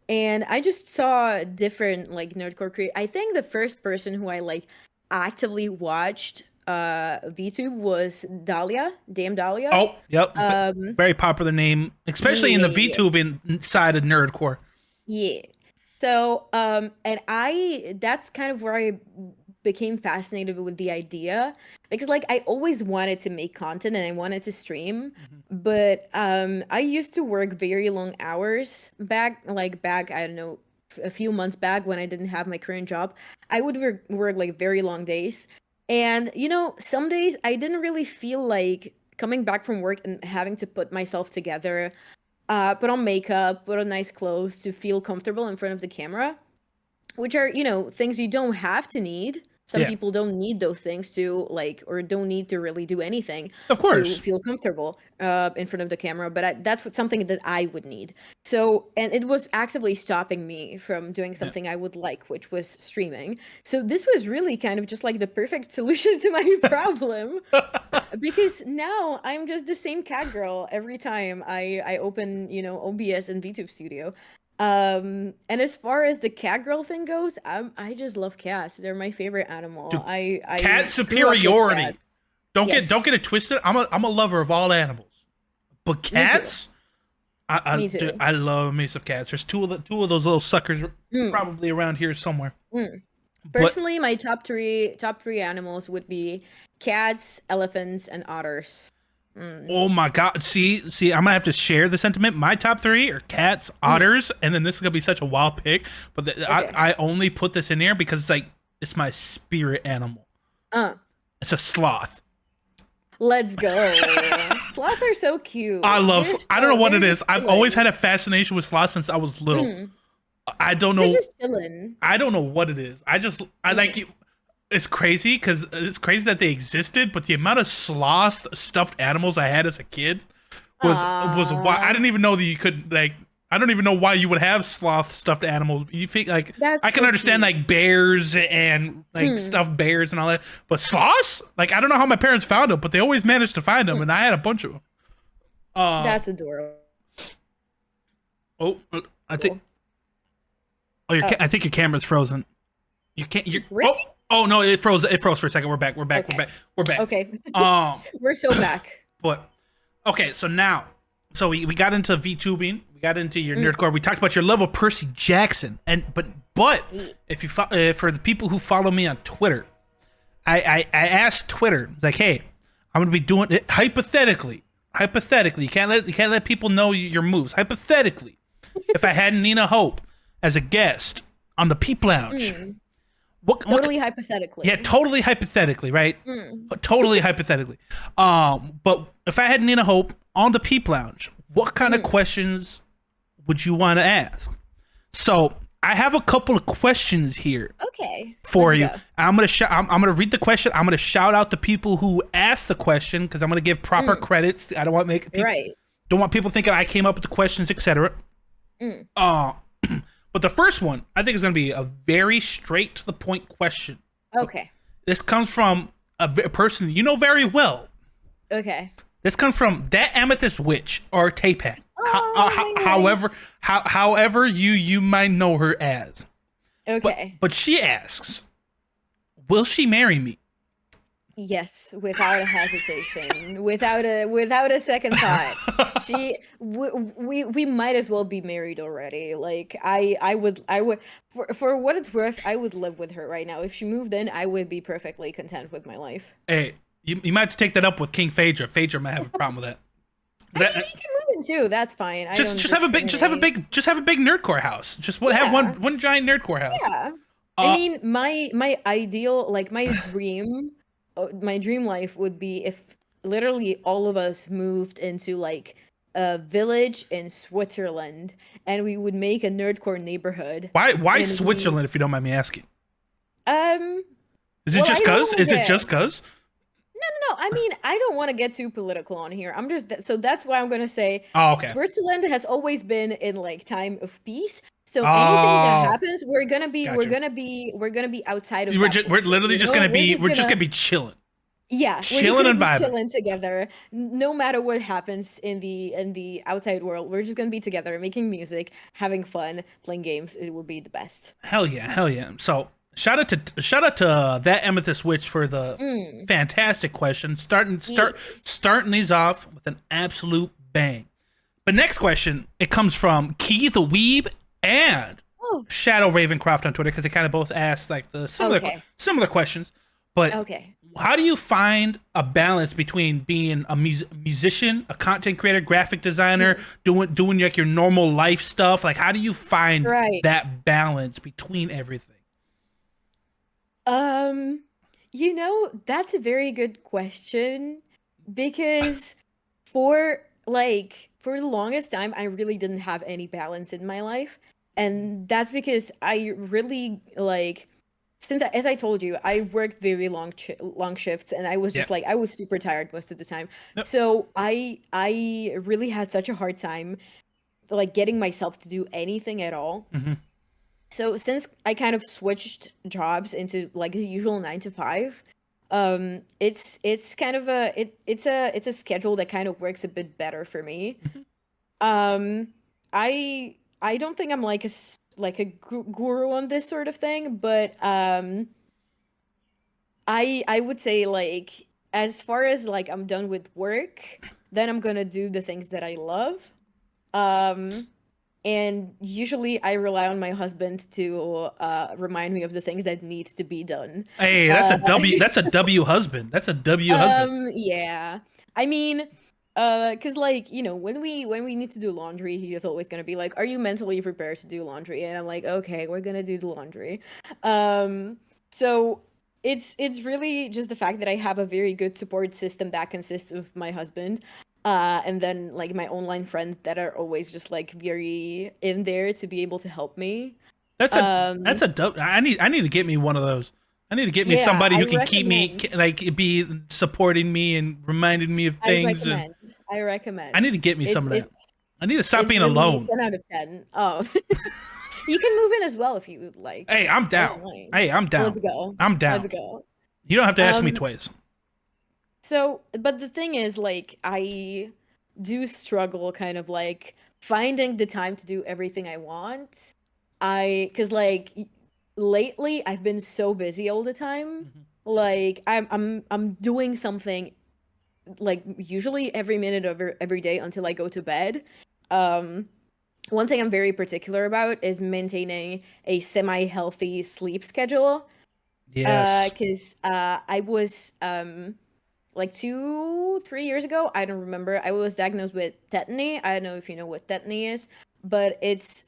And I just saw different like nerdcore create. I think the first person who I like actively watched VTube was Dahlia, Dame Dahlia. Oh, yep, Um very popular name, especially in yeah, the yeah, VTubing side of nerdcore. yeah. So and I that's kind of where I became fascinated with the idea, because like I always wanted to make content and I wanted to stream, Mhm. but I used to work very long hours back I don't know, a few months back when I didn't have my current job. I would work like very long days, and some days I didn't really feel like coming back from work and having to put myself together, put on makeup, put on nice clothes to feel comfortable in front of the camera, which are, things you don't have to need. Some Yeah, people don't need those things to like, or don't need to really do anything of to course. feel comfortable in front of the camera. But that's something that I would need. So, and it was actively stopping me from doing Yeah. something I would like, which was streaming. So this was really kind of just like the perfect solution to my problem, because now I'm just the same cat girl every time I open, OBS and VTube Studio. And as far as the cat girl thing goes, I just love cats. They're my favorite animal. Dude, cat I grew up with superiority. cats. Don't Yes, get it twisted. I'm a lover of all animals, but me too. cats. Me Dude, too. I love me some cats. There's two of those little suckers Mm, probably around here somewhere. mm. But Personally, my top three animals would be cats, elephants, and otters. Mm, oh my god, see, I'm gonna have to share the sentiment. My top three are cats, mhm. otters, and then this is gonna be such a wild pick. But Okay. I only put this in there because it's my spirit animal. Uh, It's a sloth. let's go. Sloths are so cute. I love. I don't know what They're it is. just I've always chilling. had a fascination with sloths since I was little. Mm, I don't they're know. just chilling. I don't know what it is. I Mm, like you. it's crazy because it's crazy that they existed, but the amount of sloth stuffed animals I had as a kid was why I Ah, didn't even know that you could like. I don't even know why you would have sloth stuffed animals. You think like I that's can so understand cute. like bears and like Mm, stuffed bears and all that, but sloths? Like I don't know how my parents found them, but they always managed to find them, mm, and I had a bunch of them. Uh that's adorable. oh, I think oh Oh, I think your camera's frozen. You can't. You really? oh no, it froze. It froze for a second. We're back. We're back. We're Okay. back. We're back. Okay. Um, We're so back. but okay. So now, so we got into VTubing. We got into your Mm, nerdcore. We talked about your love of Percy Jackson. And but ye- if you for the people who follow me on Twitter, I asked Twitter like, hey, I'm gonna be doing it hypothetically. Hypothetically, you can't let people know your moves. Hypothetically, if I had Nina Hope as a guest on the Peep Lounge, mm. what Totally yeah, hypothetically. totally hypothetically, right? Mm, Totally hypothetically. But if I had Nina Hope on the Peep Lounge, what kind of mm. questions would you want to ask? So I have a couple of questions here Okay. for Let's you. go. I'm gonna read the question. I'm gonna shout out the people who asked the question because I'm gonna give proper Mm, credits. I don't want make people right. don't want people thinking I came up with the questions, etc. Mm, Uh, but the first one I think is gonna be a very straight to the point question. okay. This comes from a person you know very well. Okay. This comes from that Amethyst Witch or Tapak. Oh, However, nice. however you might know her as. Okay. But she asks, "Will she marry me?" Yes, without a hesitation, without a second thought. We might as well be married already. Like I would for what it's worth, I would live with her right now. If she moved in, I would be perfectly content with my life. Hey, you might have to take that up with King Phaedra. Phaedra might have a problem with that. I mean, That he can move in too. That's fine. I don't discriminate. just have a big nerdcore house. Have Yeah, one giant nerdcore house. yeah. I Uh, mean, my ideal, like my dream life would be if literally all of us moved into like a village in Switzerland and we would make a nerdcore neighborhood why and we Switzerland if you don't mind me asking? um Is it well, I just don't cuz? want to Is it get just cuz? no, I mean, I don't want to get too political on here. I'm just so that's why I'm going to say Oh, okay. Switzerland has always been in like time of peace. So anything that Oh, happens, gotcha. we're gonna be outside of that We're bullshit, literally you just know? gonna be we're just gonna be chilling, We're just chilling gonna and be vibing. chilling together, no matter what happens in the outside world. We're just gonna be together, making music, having fun, playing games. It will be the best. Hell yeah, hell yeah. So shout out to that Amethyst Witch for the Mm. fantastic question. Ye- Starting these off with an absolute bang. But next question, it comes from Key the Weeb and Oh, Shadow Ravencroft on Twitter because they kind of both asked like the okay, similar questions. But okay. how do you find a balance between being a musician, a content creator, graphic designer, Mm. doing like your normal life stuff? Like, how do you find Right. that balance between everything? Um, that's a very good question because for the longest time I really didn't have any balance in my life. And that's because I really like as I told you, I worked very long shifts and I was Yeah. just like I was super tired most of the time. Yep. So I really had such a hard time like getting myself to do anything at all. Hmm. So since I kind of switched jobs into like a usual 9 to 5, it's kind of it's a schedule that kind of works a bit better for me. Hmm. Um, I don't think I'm like like a guru on this sort of thing, but I would say like as far as like I'm done with work, then I'm gonna do the things that I love. Um, and usually I rely on my husband to remind me of the things that need to be done. Hey, that's Uh, a W. That's a W husband. That's a W husband. yeah. I mean, cause like, when we need to do laundry, he is always gonna be like, "Are you mentally prepared to do laundry?" And I'm like, "Okay, we're gonna do the laundry." Um, so it's really just the fact that I have a very good support system that consists of my husband, and then like my online friends that are always just like very in there to be able to help me. That's Um, a I need to get me one of those. I need to get me Yeah, somebody I who can keep me recommend. like be supporting me and reminding me of I things, and recommend. I I need recommend. to get me some It's of that. it's I need to stop it's being really alone. 10 out of 10. Oh. You can move in as well if you would like. Hey, I'm I don't down. mind. Hey, I'm Let's down. go. I'm Let's down. go. You don't have to ask me Um, twice. so, but the thing is, like, I do struggle kind of like finding the time to do everything I want. Cause like lately I've been so busy all the time. Mhm. Like I'm doing something like usually every minute of every day until I go to bed. Um, One thing I'm very particular about is maintaining a semi-healthy sleep schedule. Yes. Because I was like 3 years ago, I don't remember. I was diagnosed with tetany. I don't know if you know what tetany is, but it's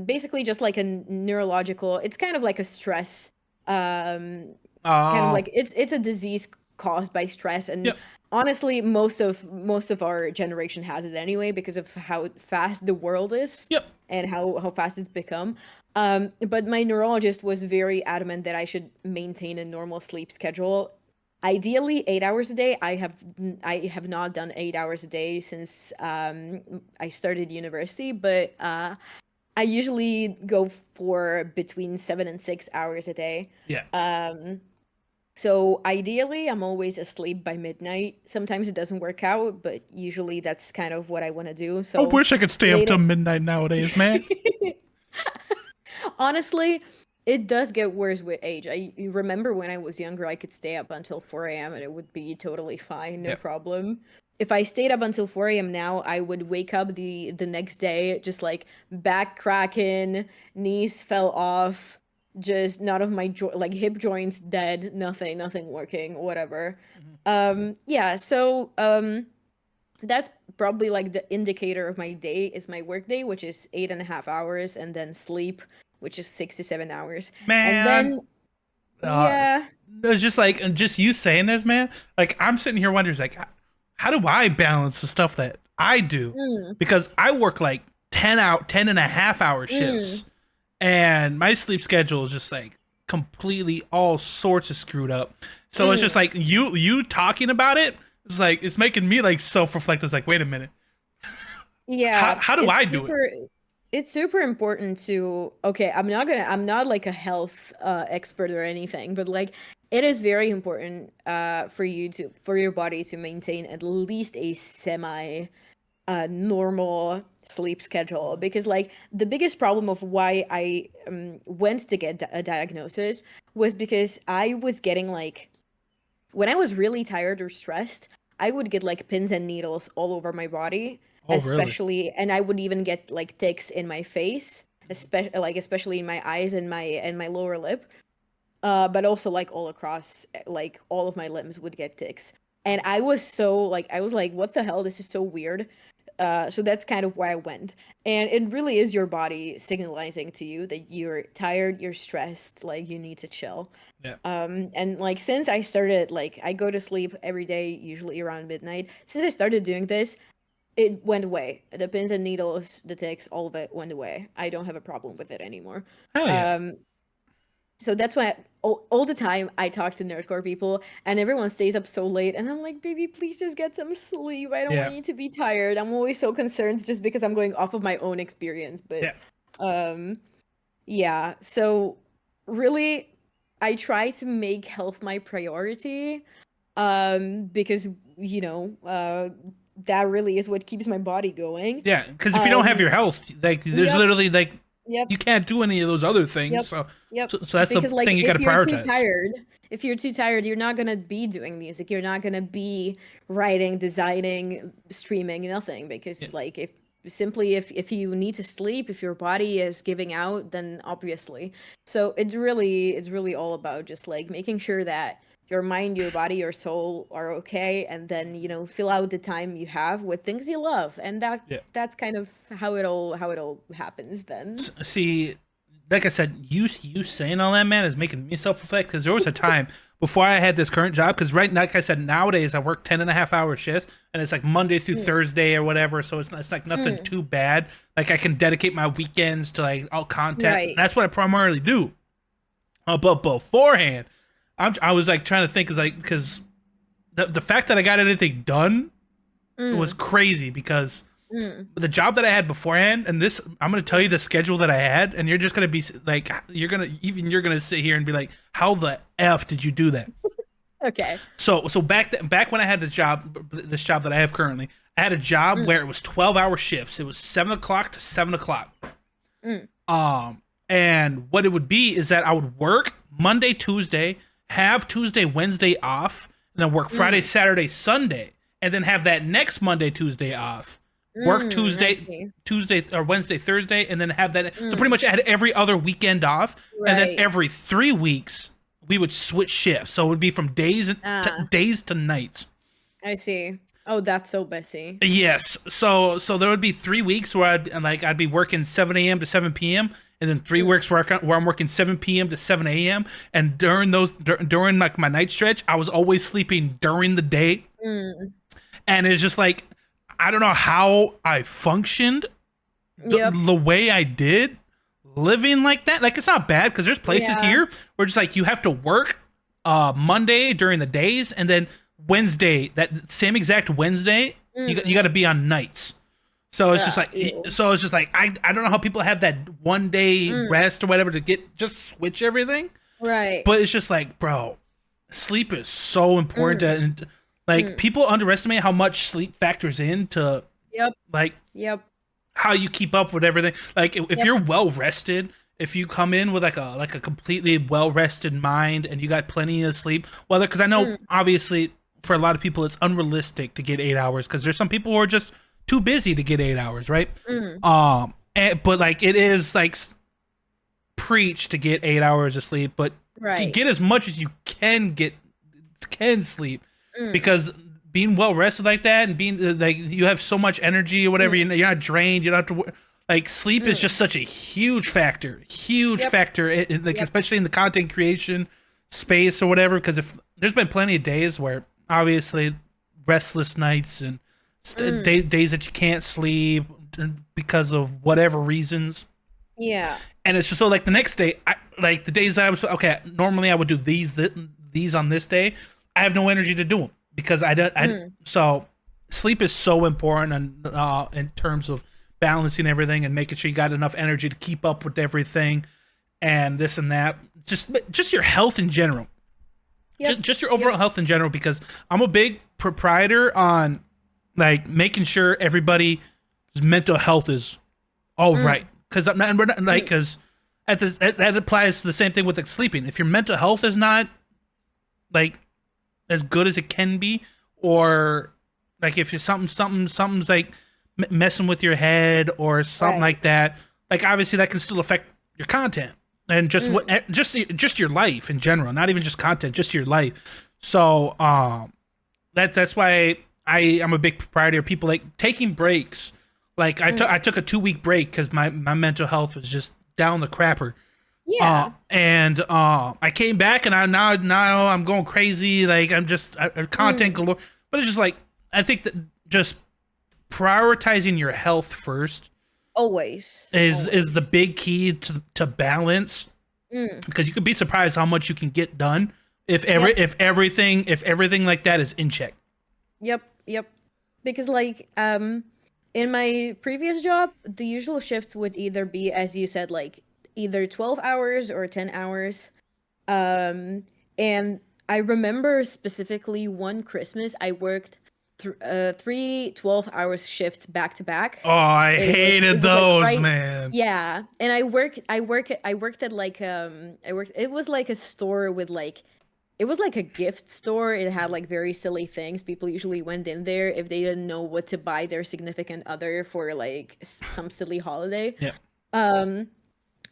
basically just like a neurological. It's kind of like a stress, um, kind of Oh. like it's a disease caused by stress. And Yep. honestly, most of our generation has it anyway because of how fast the world is Yep. and how fast it's become. But my neurologist was very adamant that I should maintain a normal sleep schedule. Ideally, 8 hours a day. I have not done 8 hours a day since I started university, but I usually go for between 7 and 6 hours a day. Yeah. Um, so ideally, I'm always asleep by midnight. Sometimes it doesn't work out, but usually that's kind of what I want to do. I So wish I could stay up till later. midnight nowadays, man. Honestly, it does get worse with age. I remember when I was younger, I could stay up until 4 a.m. and it would be totally fine, no Yep. problem. If I stayed up until 4 a.m. now, I would wake up the next day just like back cracking, knees fell off, just none of my like hip joints dead, nothing working, whatever. Mhm. Yeah, so that's probably like the indicator of my day is my work day, which is 8.5 hours, and then sleep, which is 6 to 7 hours. And Man, then, uh, yeah. it's just like, and just you saying this, man. Like, I'm sitting here wondering, like, how do I balance the stuff that I do? Mm, Because I work like 10 and a half hour mm, shifts, and my sleep schedule is just like completely all sorts of screwed up. So it's just mm. like you talking about it. It's like it's making me like self reflect. It's like, wait a minute, Yeah, how do I do it? it's super important to, okay, I'm not like a health expert or anything, but like it is very important for your body to maintain at least a semi normal sleep schedule, Mhm. because like the biggest problem of why I went to get a diagnosis was because I was getting like when I was really tired or stressed, I would get like pins and needles all over my body, Oh, really? especially, and I would even get like ticks in my face, Mhm. especially in my eyes and my lower lip. But also like all across, like all of my limbs would get ticks. And I was so like I was like, what the hell? This is so weird. So that's kind of why I went. And it really is your body signalizing to you that you're tired, you're stressed, like you need to chill. Yeah. And like since I started, like I go to sleep every day, usually around midnight. Since I started doing this, it went away. The pins and needles, the ticks, all of it went away. I don't have a problem with it anymore. Hell yeah. Um, so that's why all the time I talk to nerdcore people and everyone stays up so late and I'm like, baby, please just get some sleep. I don't want Yeah. you to be tired. I'm always so concerned just because I'm going off of my own experience. But Yeah. um yeah, so really I try to make health my priority because that really is what keeps my body going. Yeah. Because if you don't have Um your health, like there's yep, literally like yep. you can't do any of those other things. Yep. So Yep. so that's the Because like thing you got to prioritize. if you're too tired, you're not gonna be doing music. You're not gonna be writing, designing, streaming, nothing. Yeah. Because like if you need to sleep, if your body is giving out, then obviously. So it's really all about just like making sure that your mind, your body, your soul are okay, and then fill out the time you have with things you love, and Yeah. that's kind of how it all happens then. See, like I said, you saying all that, man, is making me self reflect. Because there was a time before I had this current job. Because right, like I said, nowadays I work 10 and a half hour shifts, and it's like Monday through Mm, Thursday or whatever. So it's like nothing mm, too bad. Like I can dedicate my weekends to like all content. right. That's what I primarily do. But beforehand, I was like trying to think, is like because the fact that I got anything done was Mm, crazy because mm. the job that I had beforehand, and this I'm gonna tell you the schedule that I had, and you're just gonna be like, you're gonna sit here and be like, how the f did you do that? Okay. So back when I had this job that I have currently, I had a job Mm, where it was 12-hour shifts. It was 7 o'clock to 7 o'clock. mm, Um, and what it would be is that I would work Monday, Tuesday, have Tuesday, Wednesday off, and then work Friday, mm, Saturday, Sunday, and then have that next Monday, Tuesday off. Work I Tuesday, see. Tuesday or Wednesday, Thursday, and then have that. So pretty Mm, much I had every other weekend off, and then right. every 3 weeks we would switch shifts. So it would be from Ah, days to nights. I see. Oh, that's so messy. Yes. So there would be 3 weeks where I'd be working 7 a.m. to 7 p.m. and then three Mm, weeks where I'm working 7 p.m. to 7 a.m. And during like my night stretch, I was always sleeping during the day, mm. and it's just like I don't know how I functioned Yep. the way I did living like that. Like it's not bad because there's places Yeah. here where just like you have to work Monday during the days and then Wednesday, that same exact Wednesday, you got Mm. to be on nights. So it's just like Ew. I don't know how people have that 1 day Mm. rest or whatever to get just switch everything, Right. but it's just like, bro, sleep is so important Mm. and like Mm. people underestimate how much sleep factors into Yep. like Yep. how you keep up with everything. Like if Yep. you're well rested, if you come in with like a completely well rested mind and you got plenty of sleep, whether because I know Mm. obviously for a lot of people it's unrealistic to get 8 hours because there's some people who are just too busy to get 8 hours, right? Mm. But like it is like preach to get 8 hours of sleep, but Right. get as much as you can sleep Mm. because being well rested like that and being like you have so much energy or whatever, Mm. you're not drained, you don't have to like sleep is just Mm. such a huge Yep. factor like Yep. especially in the content creation space or whatever because if there's been plenty of days where obviously restless nights and Mm. days that you can't sleep because of whatever reasons, Yeah. and it's just so like the next day like the days that I was okay normally I would do these on this day, I have no energy to do them because I Mm. so sleep is so important and in terms of balancing everything and making sure you got enough energy to keep up with everything and this and that, just your health in general, Yep. just your Yep. overall health in general because I'm a big proprietor on like making sure everybody's mental health is all right Mm. because we're not like Mm. because that applies to the same thing with like sleeping. If your mental health is not like as good as it can be, or like if you're something's like messing with your head or something Right. like that, like obviously that can still affect your content and just what Mm. just your life in general, not even just content, just your life. So that's why I'm a big proprietor of people like taking breaks. Like I Mm. took a 2 week break because my mental health was just down the crapper. Yeah. And I came back and I now I'm going crazy. Like I'm content Mm. galore. But it's just like I think that just prioritizing your health first Always. is the Always. big key to balance Mm. because you could be surprised how much you can get done Yep. if everything like that is in check. Yep. Yep. Because like in my previous job, the usual shifts would either be, as you said, like either 12 hours or 10 hours. Um and I remember specifically one Christmas I worked three 12 hours shifts back to back. Oh, I It hated was like those, right. man. Yeah, and I worked at like I worked it was like a store with like it was like a gift store. It had like very silly things. People usually went in there if they didn't know what to buy their significant other for like some silly holiday. Yeah. Um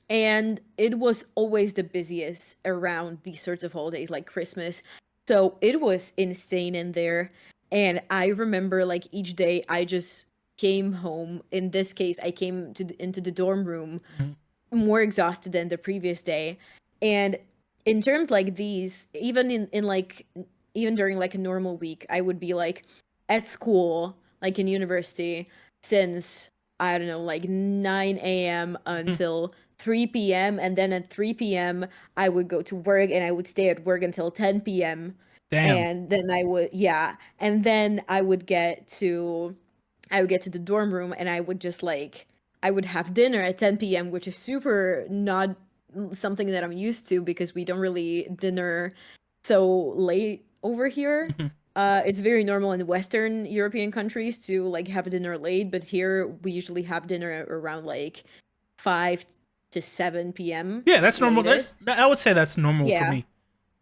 and it was always the busiest around these sorts of holidays like Christmas. So it was insane in there. And I remember like each day I just came home. In this case, I came into the dorm room Mhm. more exhausted than the previous day. And in terms like these, even in like even during like a normal week, I would be like at school, like in university, since I don't know, like 9 a.m. until 3 p.m. and then at 3 p.m. I would go to work and I would stay at work until 10 p.m. Damn. And then and then I would get to the dorm room and I would just like I would have dinner at 10 p.m., which is super not something that I'm used to because we don't really dinner so late over here. Mhm. It's very normal in Western European countries to like have dinner late, but here we usually have dinner around like 5 to 7 p.m. Yeah, that's normal. latest. I would say that's normal for Yeah. me.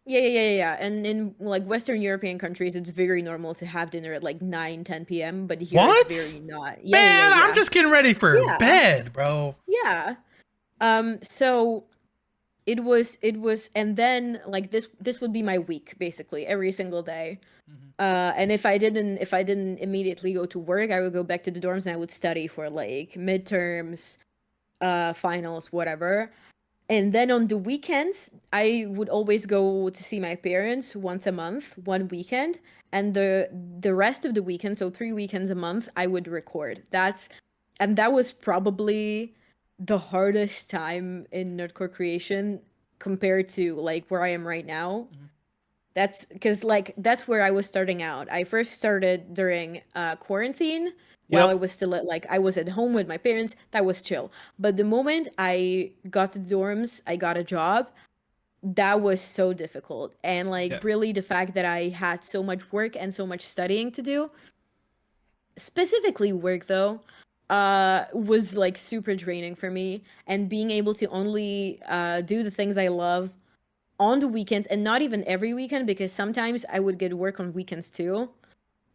Yeah. And in like Western European countries, it's very normal to have dinner at like 9, 10 p.m., but here it's What? very not. Man, I'm just getting ready for Yeah. bed, bro. Yeah. So and then like this would be my week basically every single day. Mhm. And if I didn't immediately go to work, I would go back to the dorms and I would study for like midterms, finals, whatever. And then on the weekends, I would always go to see my parents once a month, one weekend, and the rest of the weekend, so 3 weekends a month, I would record. That was probably the hardest time in nerdcore creation compared to like where I am right now. Mhm. That's because like that's where I was starting out. I first started during quarantine while I Yep. was still I was at home with my parents. That was chill. But the moment I got to the dorms, I got a job. That was so difficult. And like Yeah. really the fact that I had so much work and so much studying to do, specifically work though, was like super draining for me. And being able to only do the things I love on the weekends and not even every weekend because sometimes I would get work on weekends too.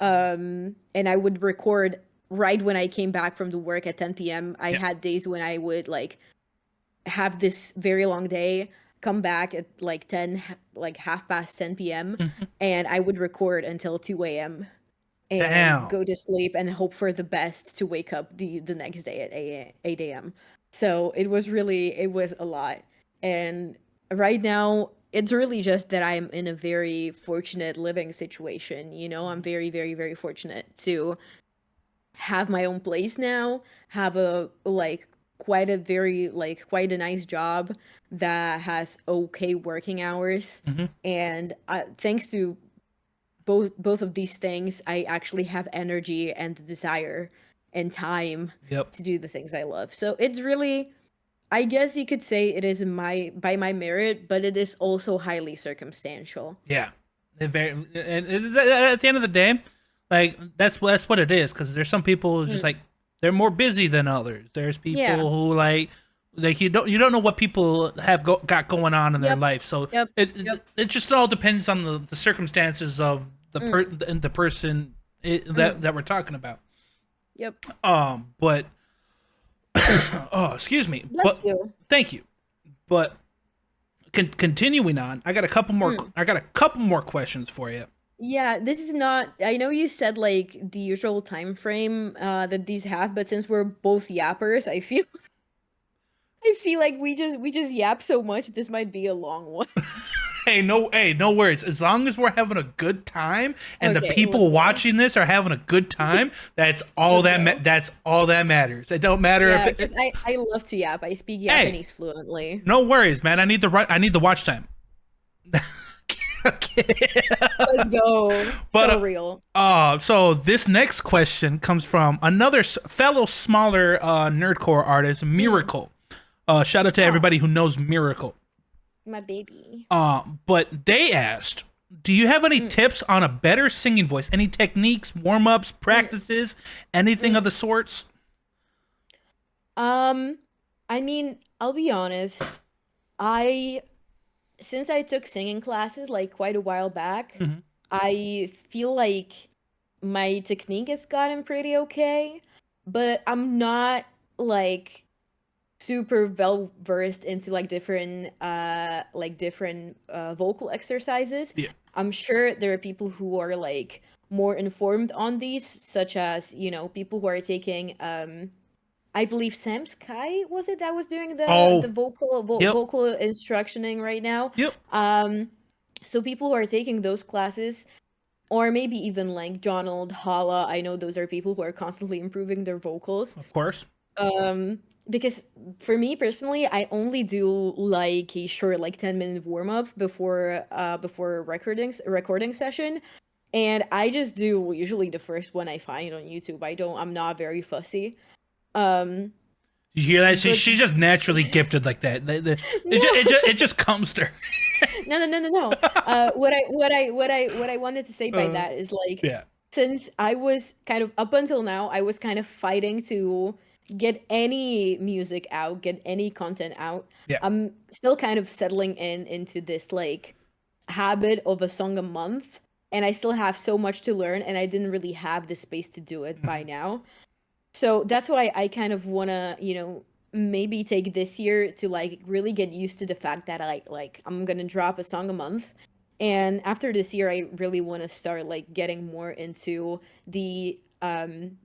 Mhm. And I would record right when I came back from the work at 10 p.m. I Yeah. had days when I would like have this very long day, come back at like 10 like half past 10 p.m. Mhm. and I would record until 2 a.m. and Damn. go to sleep and hope for the best to wake up the next day at 8 a.m. So it was a lot. And right now, it's really just that I'm in a very fortunate living situation. You know, I'm Mhm. very, very, very fortunate to have my own place now, have a like quite a nice job that has okay working hours. Mhm. And thanks to both of these things, I actually have energy and the desire and time Yep. to do the things I love. So it's really, I guess you could say it is my by my merit, but it is also highly circumstantial. Yeah. And at the end of the day, like that's what it is. Because there's some people who's just Mm. like they're more busy than others. There's Yeah. people who like you don't know what people have got going on in their Yep. life. So Yep. it Yep. it just all depends on the circumstances of Mm. the person Mm. that we're talking about. Yep. But oh, excuse me. Bless But you. thank you. But continuing on, I got a couple more. Mm. I got a couple more questions for you. Yeah, this is not. I know you said like the usual time frame that these have, but since we're both yappers, I feel like we just yap so much. This might be a long one. Hey, no worries. As long as we're having a good time and the Okay, let's people go. watching this are having a good time, Let's go. that's all that matters. It don't matter if Yeah, because I love to yap. I speak hey, Japanese fluently. no worries, man. I need the watch time. Okay. Let's go. But So real. so this next question comes from another fellow smaller nerdcore artist, Mm. Miracle. Shout out to Oh, everybody who knows Miracle. my baby. But they asked, do you have any Mm. tips on a better singing voice? Any techniques, warm ups, Mm. practices, anything of Mm. the sorts? Um, I mean, I'll be honest. I Since I took singing classes like quite a while back, Hmm. I feel like my technique has gotten pretty okay, but I'm not like super well versed into like different vocal exercises. Yeah. I'm sure there are people who are like more informed on these, such as, people who are taking I believe Sam Sky was it that was doing the Oh, yep, vocal instructioning right now. yep, Um so people who are taking those classes, or maybe even like Donald Hala, I know those are people who are constantly improving their vocals. of course. Um because for me personally, I only do like a short, like 10-minute warm up before recording session, and I just do usually the first one I find on YouTube. I'm not very fussy. Um, You hear that? but She's just naturally gifted like that. no, It just comes to her. no. What I wanted to say by Uh, that is like, yeah. since I was kind of up until now, I was kind of fighting to get any music out, get any content out. Yeah. I'm still kind of settling into this like habit of a song a month, and I still have so much to learn, and I didn't really have the space to do it by Mhm. now. So that's why I kind of wanna, maybe take this year to like really get used to the fact that I'm gonna drop a song a month. And after this year, I really want to start like getting more into the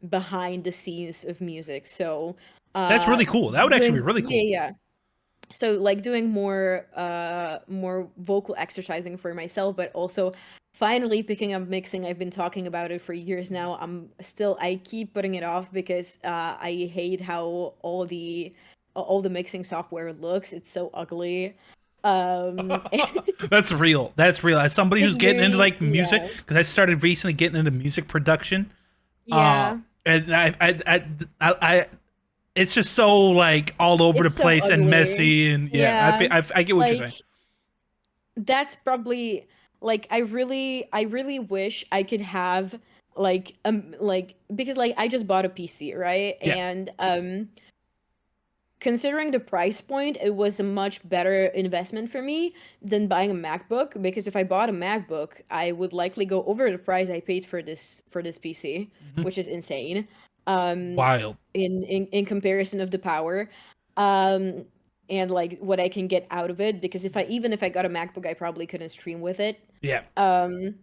behind the scenes of music. So That's uh really cool. That would actually be doing really yeah, cool. yeah. So like doing more vocal exercising for myself, but also finally picking up mixing. I've been talking about it for years now. I keep putting it off because I hate how all the mixing software looks. It's so ugly. um That's real. That's real. As somebody it's who's getting into very, like music, yeah, because I started recently getting into music production. Uh, yeah, and I it's just so like all over the it's so place and ugly. messy, and yeah, Yeah, I get what you're like saying. that's probably like I really wish I could have like because like I just bought a PC, right? Yeah. And considering the price point, it was a much better investment for me than buying a MacBook, because if I bought a MacBook, I would likely go over the price I paid for this PC, Mhm. which is insane. Um Wild. in comparison of the power. Um and like what I can get out of it, because even if I got a MacBook, I probably couldn't stream with it. Yeah. Um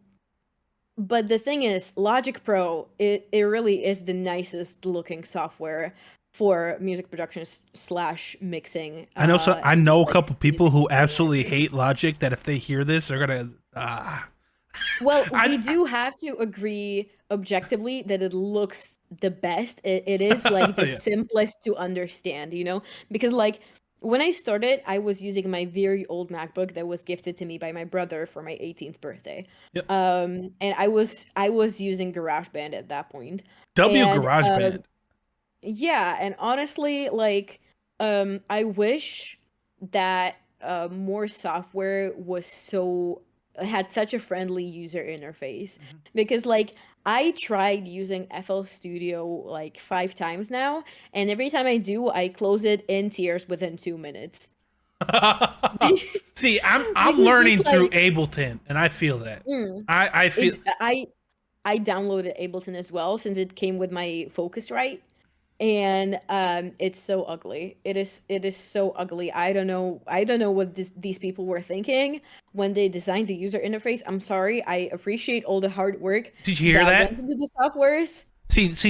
but the thing is, Logic Pro, it really is the nicest looking software for music production slash mixing, I and just know a like couple people music who entertainment. absolutely hate Logic. That if they hear this, they're gonna. Well, we I do have to agree objectively that it looks the best. It is like the yeah. simplest to understand, because like when I started, I was using my very old MacBook that was gifted to me by my brother for my 18th birthday. Yep. And I was using GarageBand at that point. W And GarageBand. yeah, and honestly, like, I wish that more software was so had such a friendly user interface, Mhm. because like I tried using FL Studio like 5 times now, and every time I do, I close it in tears within 2 minutes. See, I'm Because just learning through like, Ableton, and I feel that. mm, I feel. it's I downloaded Ableton as well since it came with my Focusrite, and it's so ugly. It is so ugly. I don't know what these people were thinking when they designed the user interface. I'm sorry. I appreciate all the hard work Did you hear that went that? into the softwares, See, but it is so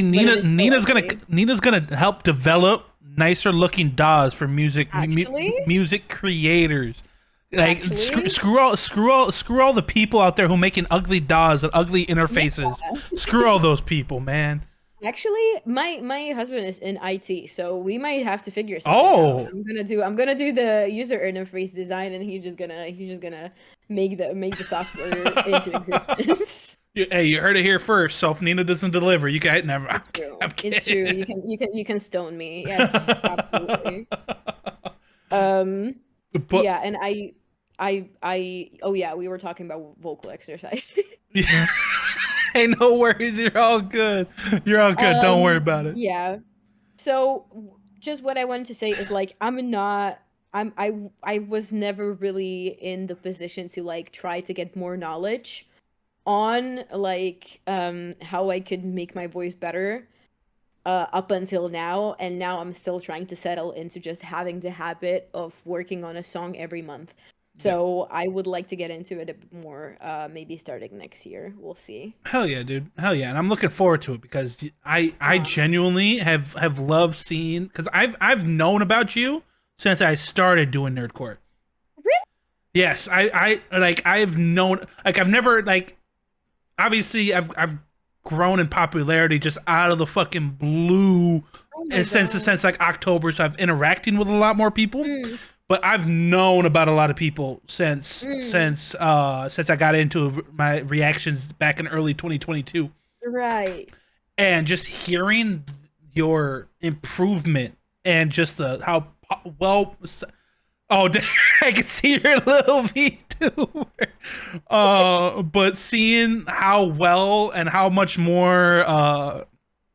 ugly. Nina's gonna help develop nicer looking DAWs for Actually, music creators. Like actually, screw all the people out there who making ugly DAWs and ugly yeah. interfaces. Screw all those people, man. Actually, my husband is in IT, so we might have to figure something out. Oh, I'm gonna do the user interface design, and he's just gonna make the software into existence. hey, you heard it here first. So if Nina doesn't deliver, you guys never. It's true. I'm It's true. kidding. You can stone me. Yes, absolutely. Um, But yeah, and oh yeah, we were talking about vocal exercise. yeah. Hey, no worries. You're all good. You're all good. Don't worry about it. Yeah. So just what I wanted to say is like I was never really in the position to like try to get more knowledge on like how I could make my voice better up until now, and now I'm still trying to settle into just having the habit of working on a song every month. Yeah. So I would like to get into it a bit more, maybe starting next year. We'll see. Hell yeah, dude. Hell yeah, and I'm looking forward to it because I Um, genuinely have loved seeing because I've known about you since I started doing Nerdcore. really? Yes, I like I've known like I've never like obviously I've grown in popularity just out of the fucking blue Oh my since god. like October, so I've interacting with a lot more people. Mm, But I've known about a lot of people since mm, since I got into my reactions back in early 2022, right. and just hearing your improvement and just the how well. Oh, I can see your little VTuber. But seeing how well and how much more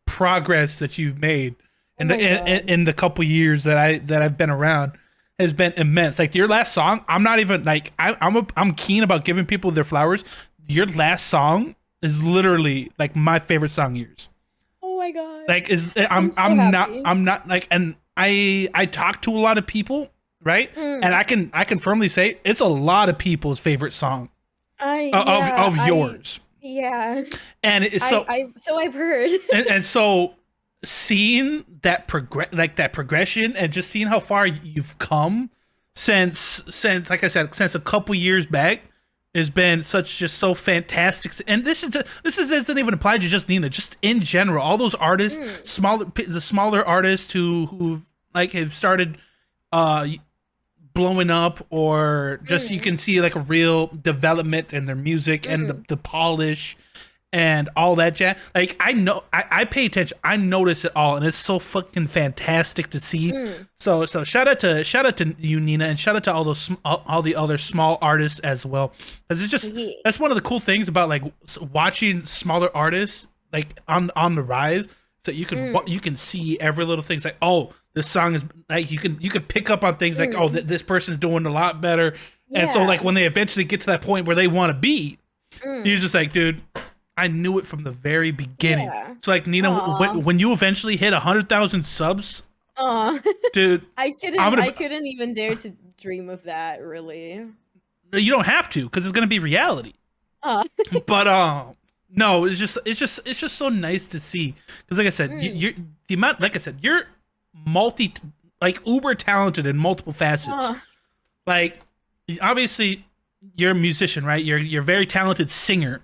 progress that you've made Oh in the my god. in the couple years that I've been around has been immense. Like your last song, I'm not even like I'm keen about giving people their flowers. Your last song is literally like my favorite song of yours. Oh my god. Like is I'm so happy. I'm not like, and I talk to a lot of people, right? And Mm. I can firmly say it's a lot of people's favorite song Yeah, of yours. yeah. And it's so So I've heard. and so seeing that progression and just seeing how far you've come since like I said, since a couple years back has been such just so fantastic. And this is doesn't even apply to just Nina, just in general, all those artists, Mm, the smaller artists who like have started uh blowing up, or just you mm, can see like a real development in their music and mm, the polish and all that jazz. Like I know, I pay attention. I notice it all, and it's so fucking fantastic to see. mm. So shout out to you, Nina, and shout out to all those all the other small artists as well, because it's just Yeah. that's one of the cool things about like watching smaller artists like on the rise. So Mm, you can see every little thing's like, oh, this song is like, you can pick up on things like, oh, mm. this person's doing a lot better. And so like Yeah. when they eventually get to that point where they want to be, you're Mm, just like, dude, I knew it from the very beginning. yeah. So like Nina, Aw. when you eventually hit 100,000 subs, Aw. dude, I'm I gonna. couldn't even dare to dream of that, really. You don't have to, because it's gonna be reality. Aw. But no, it's just so nice to see, because like I said, Mm. you're the amount, like I said, you're multi like uber talented in multiple facets. Aw. Like obviously you're a musician, right? You're a very talented singer.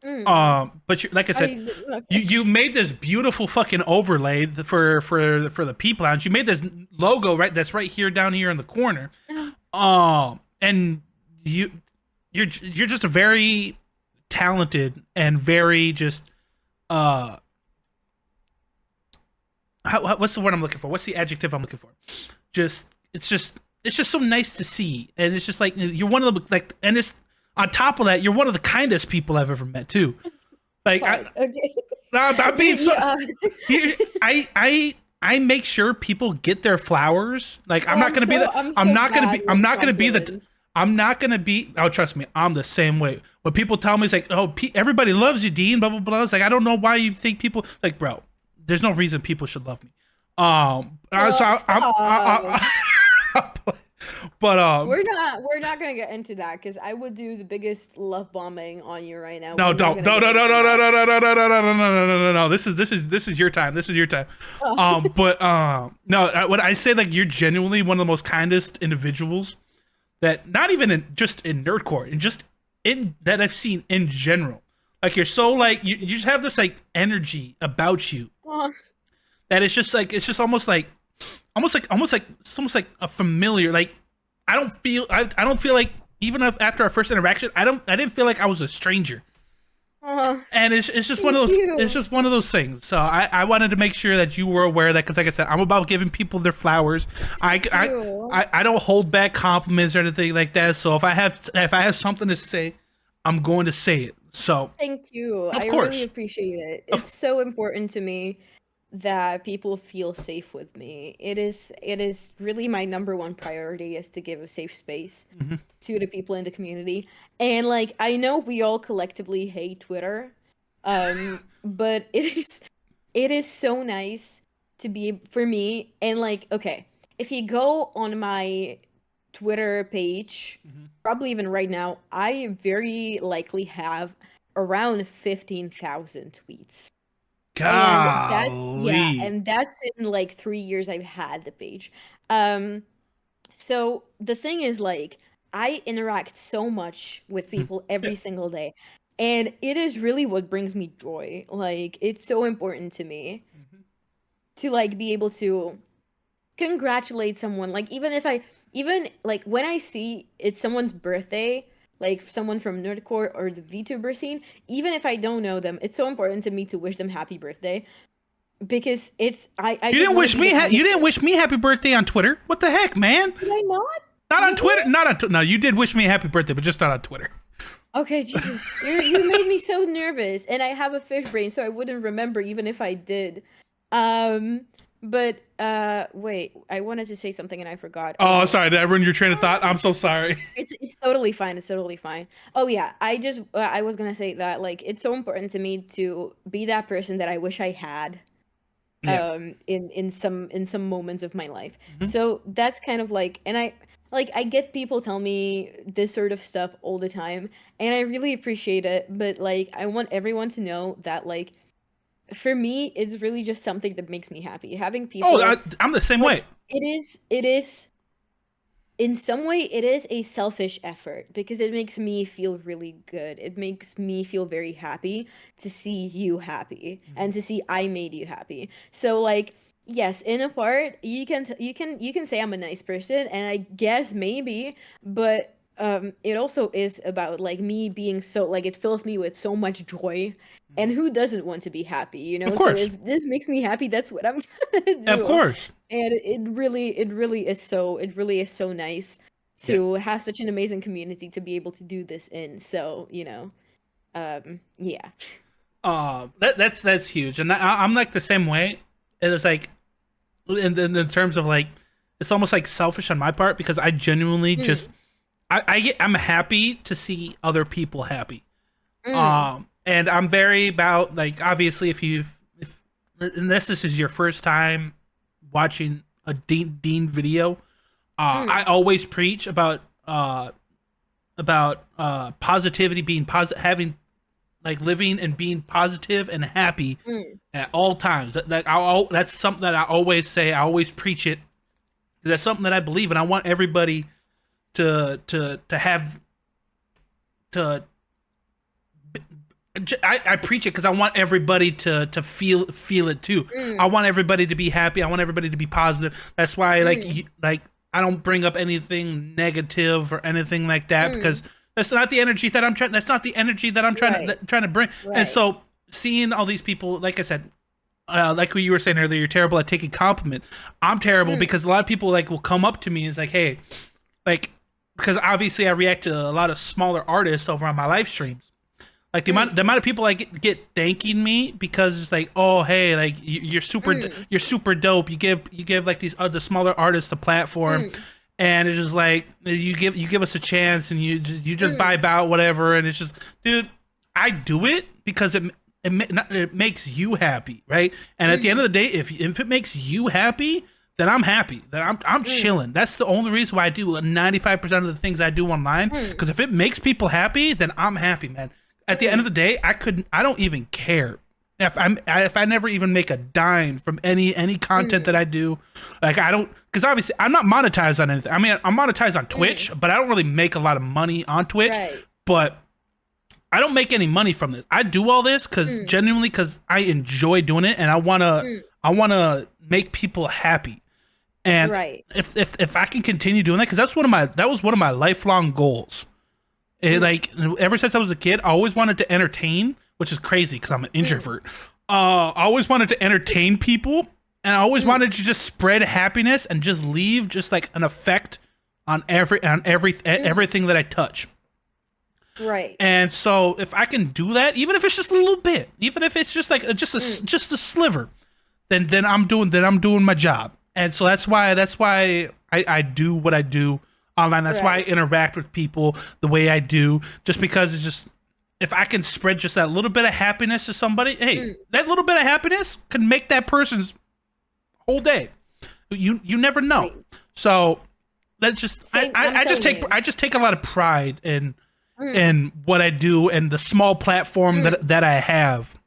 Mm. But you, like I said, Okay. you made this beautiful fucking overlay for the Peep Lounge. You made this logo, right? That's right here down here in the corner. And you you're just a very talented and very just uh what's the word I'm looking for? What's the adjective I'm looking for? Just it's just so nice to see, and it's just like you're one of the like, and it's on top of that, you're one of the kindest people I've ever met too. Like Fuck. Okay. I'm being so. Yeah. I make sure people get their flowers. Like I'm Oh, not gonna be the. I'm I'm so not gonna bad be. I'm with not gonna be the. compliments. I'm not gonna be. Oh, trust me, I'm the same way. When people tell me it's like, oh, everybody loves you, Dean. Blah blah blah. It's like, I don't know why you think people like, bro. There's no reason people should love me. So Oh, stop. but We're not gonna get into that because I would do the biggest love bombing on you right now. no, We're not don't. gonna No, get no, no, into no, no, that. no, no, no, no, no, no, no, no, no, no, no. This is your time. This is your time. Oh. But no. When I say like you're genuinely one of the most kindest individuals that not even in just in nerdcore and just in that I've seen in general. Like you're so like you just have this like energy about you Oh. that it's just almost like a familiar, like I don't feel like, even after our first interaction, I didn't feel like I was a stranger. Oh. And it's just one of Thank those you. it's just one of those things. So I wanted to make sure that you were aware of that, because like I said, I'm about giving people their flowers. Thank you. I don't hold back compliments or anything like that. So if I have something to say, I'm going to say it. So Thank you. of I really course, appreciate it. of It's so important to me that people feel safe with me. It is really my number one priority is to give a safe space mhm. to the people in the community. And like I know we all collectively hate Twitter. But it is so nice to be for me, and like okay, if you go on my Twitter page, Mhm. probably even right now, I very likely have around 15,000 tweets. And that's yeah, Golly. and that's in like 3 years I've had the page. Um, so the thing is like I interact so much with Mhm. people Yeah. every single day. And it is really what brings me joy. Like it's so important to me. Mhm. to like be able to congratulate someone. Like even like when I see it's someone's birthday, like someone from Nerdcore or the VTuber scene, even if I don't know them, it's so important to me to wish them happy birthday because I You just didn't want to wish be the me. kind You of didn't wish me happy birthday on Twitter. What the heck, man? Did I not? Not on Twitter. Really? Not on. No, you did wish me a happy birthday, but just not on Twitter. Okay, Jesus. You made me so nervous and I have a fish brain so I wouldn't remember even if I did. Um but wait, I wanted to say something and I forgot. Oh Oh, no. sorry. Did I ruin your train of thought? I'm so sorry. It's totally fine. It's totally fine. Oh yeah, I was gonna say that like it's so important to me to be that person that I wish I had Yeah. in some moments of my life. Mhm. So that's kind of like and I get people tell me this sort of stuff all the time and I really appreciate it, but like I want everyone to know that like for me it's really just something that makes me happy. Having Oh, people I'm the same like way. it is in some way it is a selfish effort because it makes me feel really good. It makes me feel very happy to see you happy Mhm. and to see I made you happy. So like yes, in a part you can say I'm a nice person and I guess maybe, but it also is about like me being so like it fills me with so much joy and who doesn't want to be happy, you Of know? So course. if this makes me happy, that's what I'm gonna Of do. course. And it really is so nice Yeah. to have such an amazing community to be able to do this in. So, yeah. That's huge, and I'm like the same way. It's like in terms of like, it's almost like selfish on my part because I genuinely just Mm, I'm happy to see other people happy. mm, And I'm very about like obviously if unless this is your first time watching a Dean video, I mm, always preach about positivity, being positive, having like living and being positive and happy mm, at all times. That's something that I always say. I always preach it. That's something that I believe, and I want everybody to have to. I preach it because I want everybody to feel it too. I mm, want everybody to be happy. I want everybody to be positive. That's why mm, like I don't bring up anything negative or anything like that mm. because that's not the energy that I'm trying. That's not the energy that I'm Right, trying to bring. And right. so seeing all these people, like I said, like what you were saying earlier, you're terrible at taking compliments. I'm terrible Mm, because a lot of people like will come up to me and it's like, hey, like because obviously I react to a lot of smaller artists over on my live streams. Like mm, the amount of people like get thanking me because it's like, oh hey, like mm, you're super dope. You give like these the smaller artists a platform, mm, and it's just like you give us a chance and you just mm, vibe out whatever, and it's just dude, I do it because it makes you happy, right? And at the end of mm, the day, if it makes you happy, then I'm happy. Then I'm mm, chilling. That's the only reason why I do 95% of the things I do online. mm, Because if it makes people happy, then I'm happy, man. At the end of mm, the day, I don't even care if I never even make a dime from any content that mm, I do. Like I don't, because obviously I'm not monetized on anything. I mean, I'm monetized on Twitch, mm. but I don't really make a lot of money on Twitch. Right. But I don't make any money from this. I do all this because Mm, genuinely because I enjoy doing it and mm, I wanna make people happy. And right. if I can continue doing that, because that was one of my lifelong goals. Mm, Like ever since I was a kid, I always wanted to entertain, which is crazy because I'm an mm, introvert. I always wanted to entertain people, and I always mm, wanted to just spread happiness and just leave just like an effect on mm. everything that I touch. Right. And so if I can do that, even if it's just a little bit, even if it's just like Mm, just a sliver, then I'm doing my job. And so that's why I do what I do online. That's why I right. interact with people the way I do. Just because it's just if I can spread just that little bit of happiness to somebody, hey, Mm, that little bit of happiness can make that person's whole day. You never know. right. So that's just Same, I'm telling you. I just take a lot of pride Mm, in what I do and the small platform mm, that I have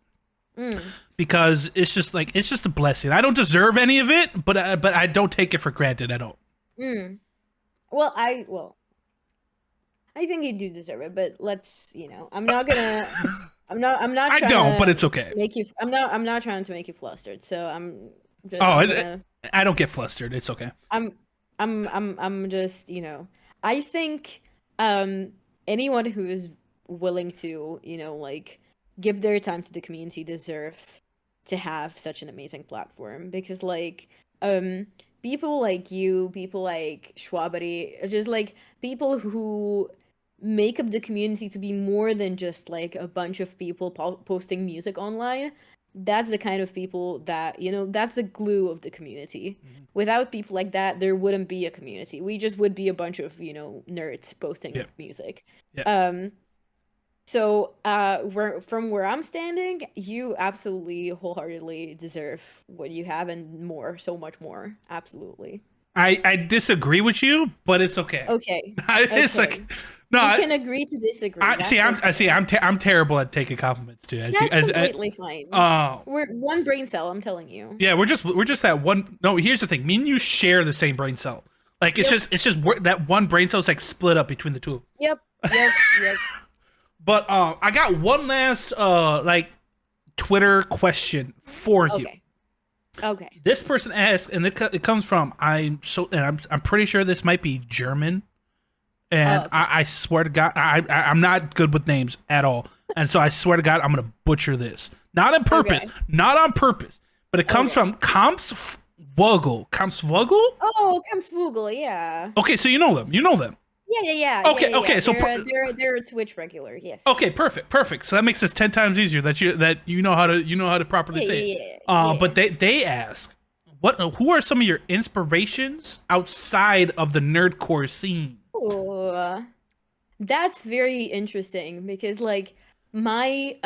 mm, because it's just a blessing. I don't deserve any of it, but I don't take it for granted at all. mm. Well, I think you do deserve it, but let's, I'm not I trying don't, but to it's okay. make you I'm not trying to make you flustered. So I'm Oh, I'm gonna I don't get flustered. It's okay. I'm I'm just, I think um anyone who is willing to, like give their time to the community deserves to have such an amazing platform because um people like you, people like Schwabari, just like people who make up the community to be more than just like a bunch of people posting music online. That's the kind of people that, that's the glue of the community. Mhm. Without people like that, there wouldn't be a community. We just would be a bunch of, nerds Yeah, posting music. yeah. Um, so where I'm standing, you absolutely wholeheartedly deserve what you have and more, so much more. Absolutely. I disagree with you, but it's okay. Okay. It's like Okay. no. We can agree to disagree. I see. That's I see. okay. I'm terrible at taking compliments too. As you That's completely fine. uh We're one brain cell, I'm telling you. yeah, we're just that one. No, here's the thing. Me and you share the same brain cell. Like Yep. that one brain cell is like split up between the two. Yep. Yep. Yep. But I got one last like Twitter question for you. Okay. Okay. This person asked, and it comes from I'm pretty sure this might be German, and Oh, okay. I swear to God I'm not good with names at all, and so I swear to God I'm gonna butcher this, not on purpose, Okay. not on purpose, but it comes Okay. from Kampfsvogel. Oh, Kampfsvogel, yeah. Okay, so you know them, you know them. Okay, okay, so they're a Twitch regular, yes. okay, perfect. So that makes this 10 times easier that you know how to properly Yeah, say yeah, it. yeah, But yeah. they ask, who are some of your inspirations outside of the nerdcore scene? Ooh, that's very interesting because like my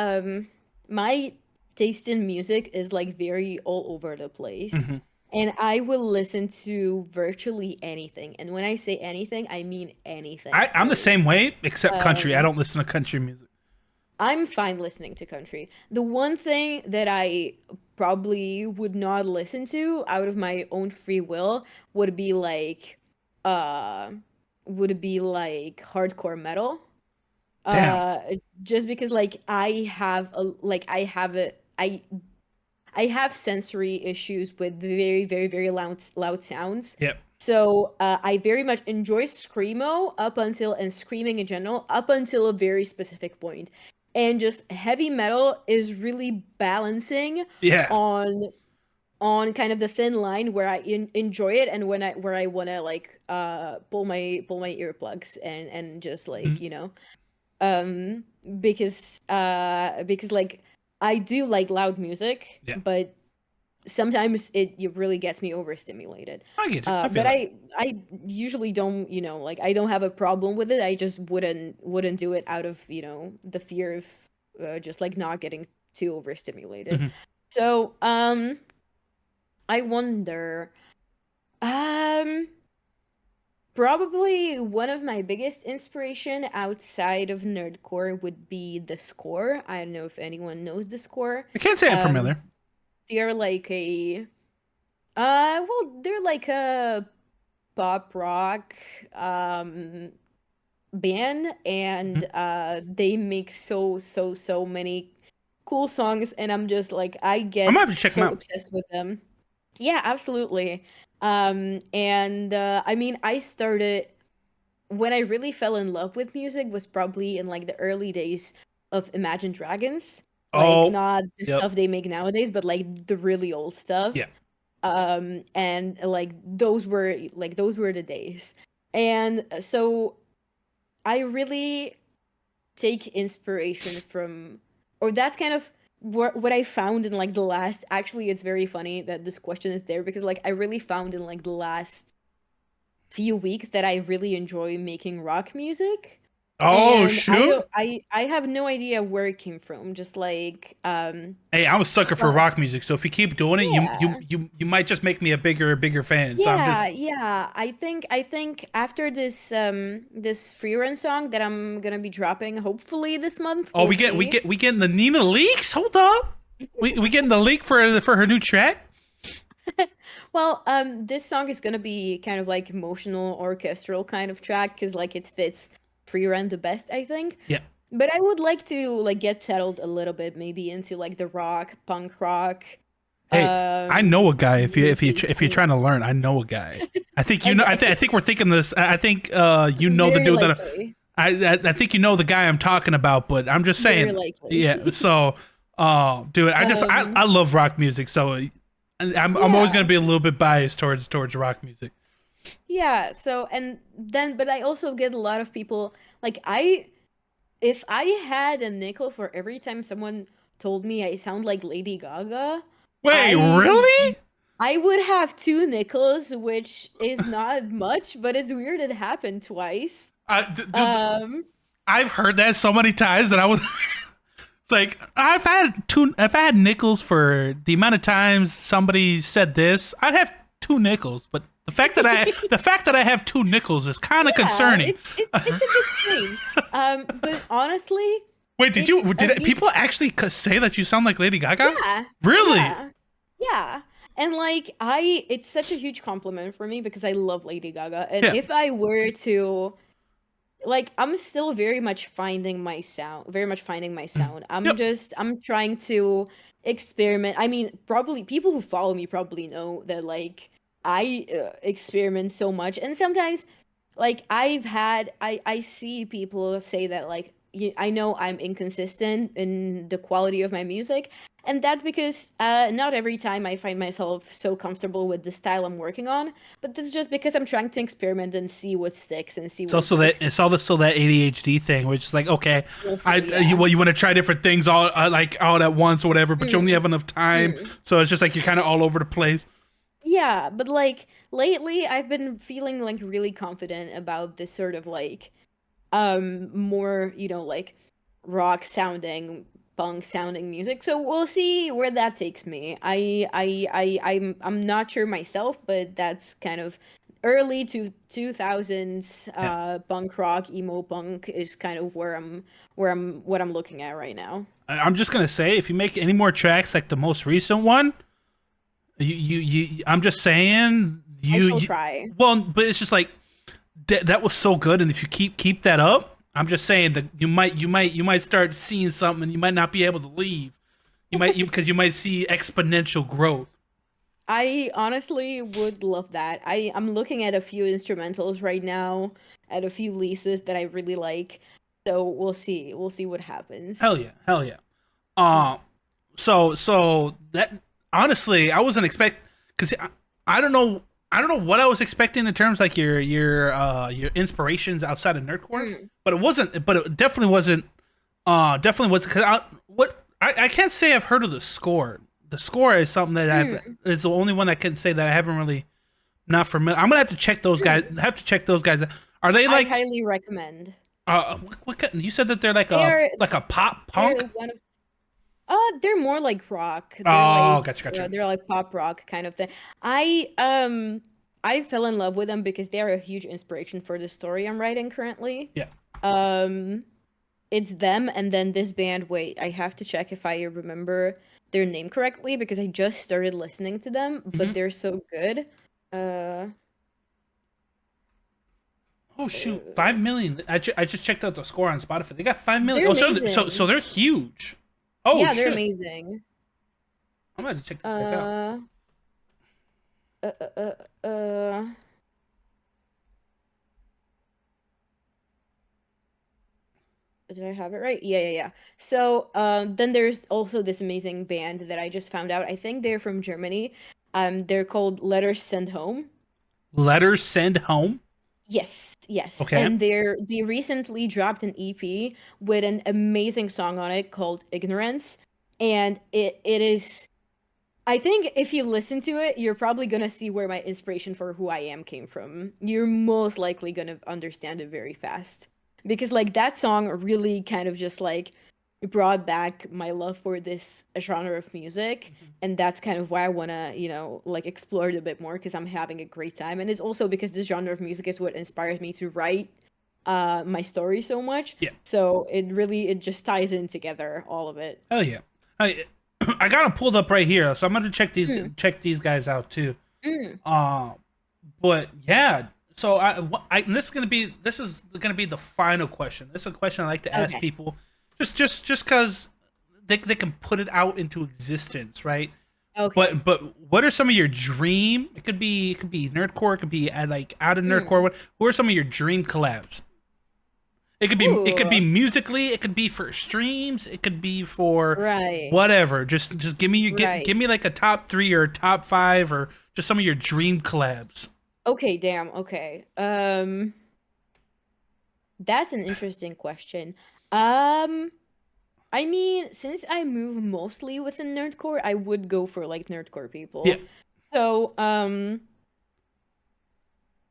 taste in music is like very all over the place. Hmm. And I will listen to virtually anything. And when I say anything, I mean anything. I'm the same way, except country. I Um don't listen to country music. I'm fine listening to country. The one thing that I probably would not listen to out of my own free will would be like uh hardcore metal. Damn. Uh just because like I have sensory issues with very, very, very loud sounds. Yep. So I very much enjoy screamo and screaming in general up until a very specific point. And just heavy metal is really balancing Yeah. on kind of the thin line where I enjoy it and where I want to like pull my earplugs and just like, Mhm. um because like I do like loud music, Yeah. but sometimes it really gets me overstimulated. I get you. I feel But that. I usually don't, like I don't have a problem with it. I just wouldn't do it out of, the fear of just like not getting too overstimulated. Hmm. So, I wonder, um probably one of my biggest inspiration outside of nerdcore would be the score. I don't know if anyone knows the score. I can't say I'm Um, familiar. they're like they're like a pop rock um band, Hmm. and they make so many cool songs, and I'm just like I I'm gonna get have to check them so out. obsessed with them. Yeah, absolutely. And I mean, I started when I really fell in love with music was probably in like the early days of Imagine Dragons. Like Oh, not the yep. stuff they make nowadays, but like the really old Yeah. stuff. And like those were the days. And so I really take inspiration from, or that's kind of what I found in like the last, actually it's very funny that this question is there because like I really found in like the last few weeks that I really enjoy making rock music. Oh And shoot. I have no idea where it came from. Just like Hey, I'm a sucker for well, rock music, so if you keep doing it, yeah. you might just make me a bigger fan. So I'm Yeah, just yeah. I think after this free run song that I'm gonna be dropping hopefully this month, oh we'll see. we getting the Nina leaks. Hold up, we getting the leak for her new track. Well, this song is gonna be kind of like emotional orchestral kind of track because like it fits free run the best, I think. Yeah. But I would like to like get settled a little bit, maybe into like the rock, punk rock, Hey, I know a guy. If you're Really trying to learn, I know a guy. I think you know. okay, I think we're thinking this. I think you know the very dude that likely, I think you know the guy I'm talking about. But I'm just very saying, likely. yeah. So, dude, I um, love rock music. So I'm always yeah, gonna be a little bit biased towards rock music. yeah. So and then, but I also get a lot of people like if I had a nickel for every time someone told me I sound like Lady Gaga, Wait, I really? I would have two nickels, which is not much, but it's weird it happened twice. Dude, Um, I've heard that so many times that I was like, I've had nickels for the amount of times somebody said this. I'd have two nickels, but the fact that I have two nickels is kind of yeah, concerning. it's a bit strange. But honestly, Wait, it's a people huge actually say that you sound like Lady Gaga? yeah, Really? yeah, yeah. And like it's such a huge compliment for me because I love Lady Gaga. And Yeah. if I were to like I'm still very much finding my sound, very much finding my Mm. sound. Yep. I'm trying to experiment. I mean, probably people who follow me probably know that like I experiment so much, and sometimes like I see people say that like I know I'm inconsistent in the quality of my music, and that's because not every time I find myself so comfortable with the style I'm working on, but that's just because I'm trying to experiment and see what sticks and see It's what also that works. it's all the so that ADHD thing, which is like, okay, Also, yeah. you want to try different things all like all at once or whatever, but you only Mm, have enough time, mm. so it's just like you're kind of all over the place. Yeah, but like lately I've been feeling like really confident about this sort of like more, like rock sounding, punk sounding music. So we'll see where that takes me. I'm not sure myself, but that's kind of early to 2000s Yeah. punk rock, emo punk is kind of what I'm looking at right now. I'm just gonna say, if you make any more tracks like the most recent one, I'm just saying, I shall try. well, but it's just like that was so good, and if you keep that up, I'm just saying that you might start seeing something, and you might not be able to leave. Because you might see exponential growth. I honestly would love that. I'm looking at a few instrumentals right now, at a few leases that I really like. So we'll see. We'll see what happens. Hell yeah, hell yeah. Mm. Uh, so that honestly, I wasn't expect because I don't know what I was expecting in terms like your inspirations outside of nerdcore, Mm. but it wasn't. But it definitely was because I can't say I've heard of the score. The score is something that I've Mm. is the only one I can say that I haven't really not familiar. I'm gonna have to check those guys. Mm. Have to check those guys. Are they I like highly recommend. you said that they're They're like a pop they're punk? one of they're more like rock. Oh, gotcha. They're like pop rock kind of thing. I fell in love with them because they are a huge inspiration for the story I'm writing currently. Yeah. Um it's them and then this band. Wait, I have to check if I remember their name correctly because I just started listening to them, but Hmm. they're so good. Uh, Oh shoot, uh 5 million. I just checked out the score on Spotify. They got 5 million. they're Oh, so amazing. they're huge. Oh Yeah, they're shit, amazing. I'm gonna have to check these guys out. Uh, uh, uh, uh, uh, did I have it right? Yeah, yeah, yeah. So, then there's also this amazing band that I just found out. I think they're from Germany. They're called Letters Sent Home. Letters send home. Yes, yes. Okay. And they recently dropped an EP with an amazing song on it called Ignorance. And it is I think if you listen to it, you're probably gonna see where my inspiration for who I am came from. You're most likely gonna understand it very fast. Because like that song really kind of just like brought back my love for this genre of music, and that's kind of why I wanna, like explore it a bit more because I'm having a great time. And it's also because this genre of music is what inspires me to write my story so much. Yeah. So it just ties in together, all of it. Hell yeah. I I got them pulled up right here, so I'm gonna Mm, check these guys out too. mm, Uh, but yeah. So this is gonna be the final question. This is a question I like to ask okay. people, just because they can put it out into existence, right? Okay. But what are some of your dream? It could be Nerdcore. It could be like out of Nerdcore. Mm. What who are some of your dream collabs? It could be Ooh. musically. It could be for streams. It could be for Right. whatever. Just give Right. me like a top three or top five or just some of your dream collabs. Okay, damn. Okay. That's an interesting question. Um, I mean, since I move mostly within nerdcore, I would go for like nerdcore Yeah. people. So,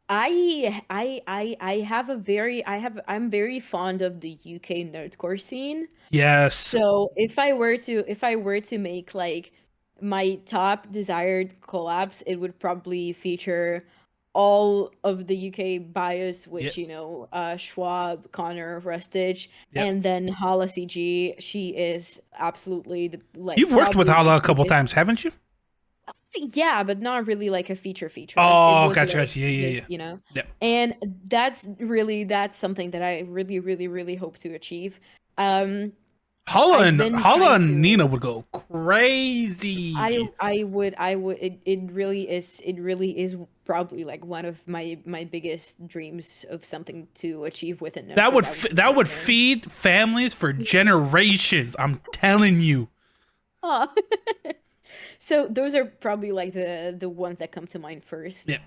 I have a very I'm very fond of the UK nerdcore scene. Yes. So if I were to make like my top desired collabs, it would probably feature all of the UK bios, Yep. which Schwab, Connor, Rustage, Yep. and then Hala CG. She is absolutely the like You've worked with probably my Hala a couple biggest. times, haven't you? Yeah, but not really like a feature. It Oh, was gotcha, like gotcha. Yeah, yeah, just, yeah. Yep. and that's something that I really hope to achieve. Um, I've been Hala trying and Nina to. would go crazy. I would it really is probably like one of my biggest dreams of something to achieve within Nerdcore. That would be That would amazing. feed families for generations. I'm telling you. Aw. So those are probably like the ones that come to mind first. Yeah.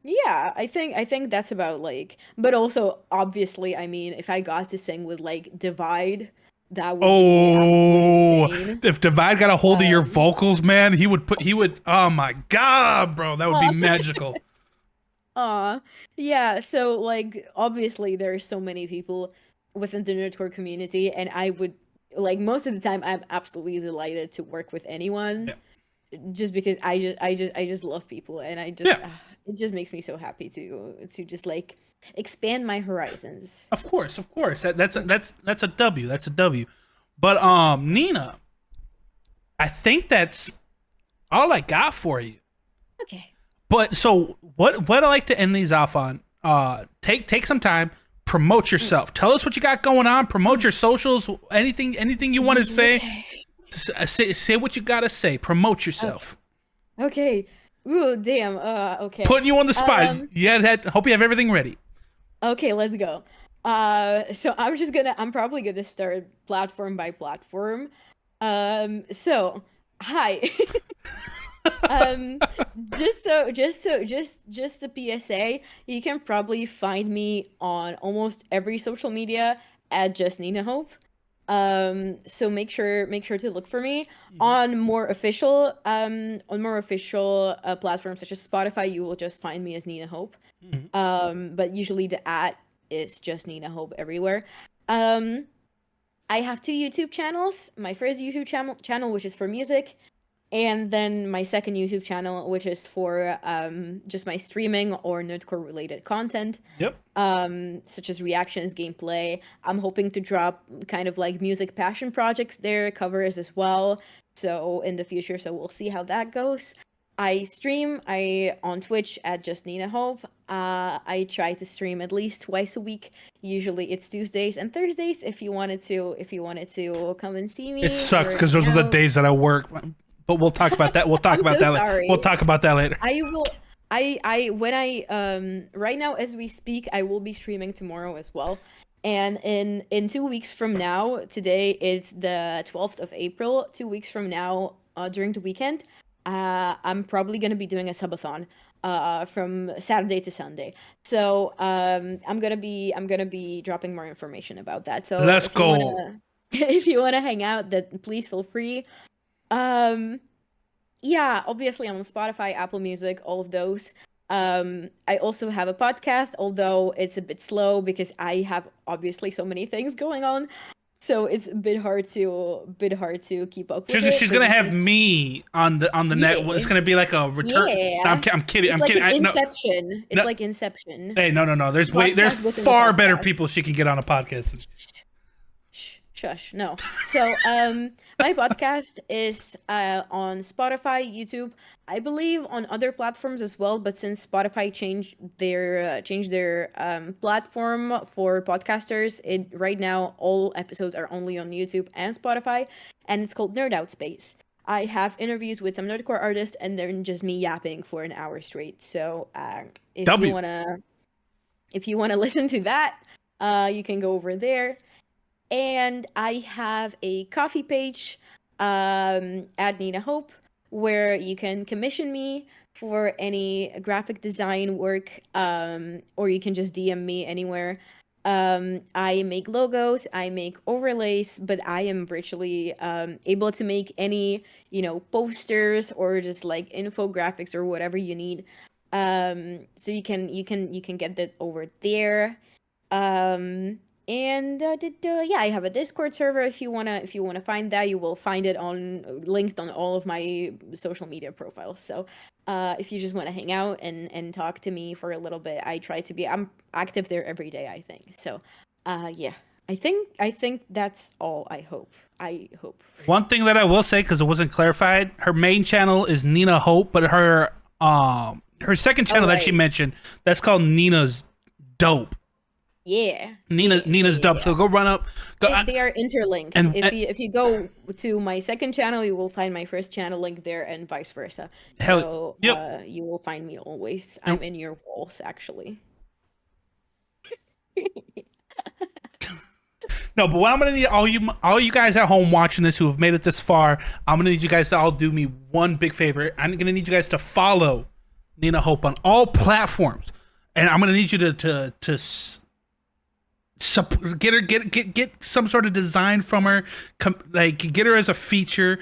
Yeah, I think that's about like, but also obviously, I mean, if I got to sing with like Divide, that would be absolutely Oh, insane. if Divide got a hold of your Um, vocals, man, he would. Oh my god, bro, that would be aw, magical. aw. Yeah, so like obviously there are so many people within the nerdcore community, and I would like most of the time I'm absolutely delighted to work with anyone Yeah. just because I just love people, and Yeah. it just makes me so happy to just like expand my horizons. Of course, of course. That's a W. That's a W. But Nina, I think that's all I got for you. Okay. But so what I like to end these off on, take some time, promote Mm. yourself. Tell us what you got going on, promote Mm. your socials, anything you want to say. Okay. Say what you got to say. Promote Okay. yourself. Okay. Ooh, damn. Okay. Putting you on the spot. Um, Yeah, hope you have everything ready. okay, let's go. So I'm probably gonna start platform by platform. So hi. Um, just a PSA, you can probably find me on almost every social media at just Nina Hope. So make sure to look for me Mhm. on more official platforms such as Spotify. You will just find me as Nina Hope. Mhm. But usually the at is just Nina Hope everywhere. Um, I have two YouTube channels. My first YouTube channel which is for music, and then my second YouTube channel, which is for just my streaming or nerdcore related content, Yep. such as reactions, gameplay. I'm hoping to drop kind of like music passion projects there, covers as well. So in the future, so we'll see how that goes. I on Twitch at Just Nina Hope. I try to stream at least twice a week. Usually it's Tuesdays and Thursdays. If you wanted to come and see It me sucks or because hang those are the out. days that I work. But we'll talk about that. We'll talk I'm about so that. We'll sorry. talk about that later. I will. I when I right now as we speak, I will be streaming tomorrow as well. And in 2 weeks from now, today is the 12th of April. 2 weeks from now, during the weekend, I'm probably gonna be doing a subathon, from Saturday to Sunday. So I'm gonna be dropping more information about that. So Let's if you go. wanna if you wanna hang out, then please feel free. Um, yeah, obviously I'm on Spotify, Apple Music, all of those. I also have a podcast, although it's a bit slow because I have obviously so many things going on. So it's a bit hard to keep up with it. She's But gonna you have can, me on the net. yeah, It's gonna be like a return. No, yeah. I'm kidding. It's I'm like kidding. an No, Inception. It's no. like Inception. Hey, no. There's Podcast within the far better podcast. people she can get on a podcast. Shush. No. So, my podcast is on Spotify, YouTube, I believe on other platforms as well. But since Spotify changed their platform for podcasters, it right now all episodes are only on YouTube and Spotify, and it's called Nerd Out Space. I have interviews with some nerdcore artists, and then just me yapping for an hour straight. So W. if you wanna listen to that, you can go over there. And I have a coffee page at Nina Hope where you can commission me for any graphic design work, or you can just DM me anywhere. I make logos, I make overlays, but I am virtually able to make any, posters or just like infographics or whatever you need. So you can get that over there. Um, and yeah, I have a Discord server. If you wanna find that, you will find it on linked on all of my social media profiles. So if you just want to hang out and talk to me for a little bit, I'm active there every day, I think. So yeah, I think that's all. I hope. One thing that I will say, because it wasn't clarified, her main channel is Nina Hope, but her second channel that she mentioned, that's called Nina's Dope. Yeah. Nina's Dope. Yeah. So go run up. They are interlinked. And if you go to my second channel, you will find my first channel link there, and vice versa. So you will find me always. I'm in your walls, actually. No, but what I'm gonna need all you guys at home watching this who have made it this far, I'm gonna need you guys to all do me one big favor. I'm gonna need you guys to follow Nina Hope on all platforms, and I'm gonna need you to get some sort of design from her, like get her as a feature.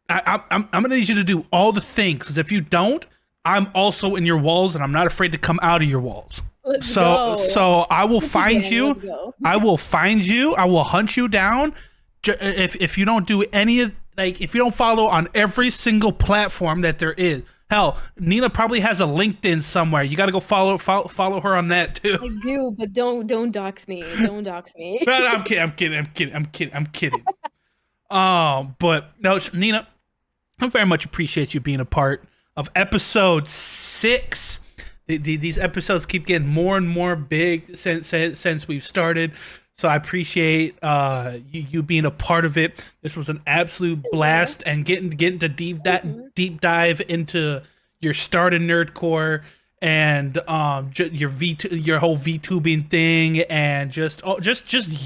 I'm gonna need you to do all the things, because if you don't, I'm also in your walls, and I'm not afraid to come out of your walls. So I will find you. I will find you. I will hunt you down. If you don't do any of, like, if you don't follow on every single platform that there is. Hell, Nina probably has a LinkedIn somewhere. You got to go follow her on that too. I do, but don't dox me. Don't dox me. No, I'm kidding. But no, Nina, I very much appreciate you being a part of episode 6. These episodes keep getting more and more big since we've started. So I appreciate you being a part of it. This was an absolute blast, and getting to deep dive into your start in Nerdcore, and your whole VTubing thing, and just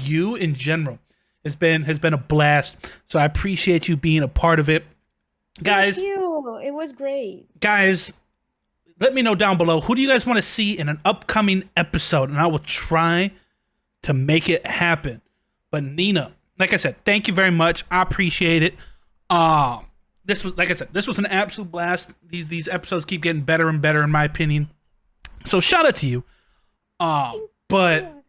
you in general has been a blast. So I appreciate you being a part of it, guys. Thank you. It was great, guys. Let me know down below, who do you guys want to see in an upcoming episode, and I will try to make it happen. But Nina, like I said, thank you very much. I appreciate it. This was, like I said, this was an absolute blast. These episodes keep getting better and better, in my opinion. So shout out to you. But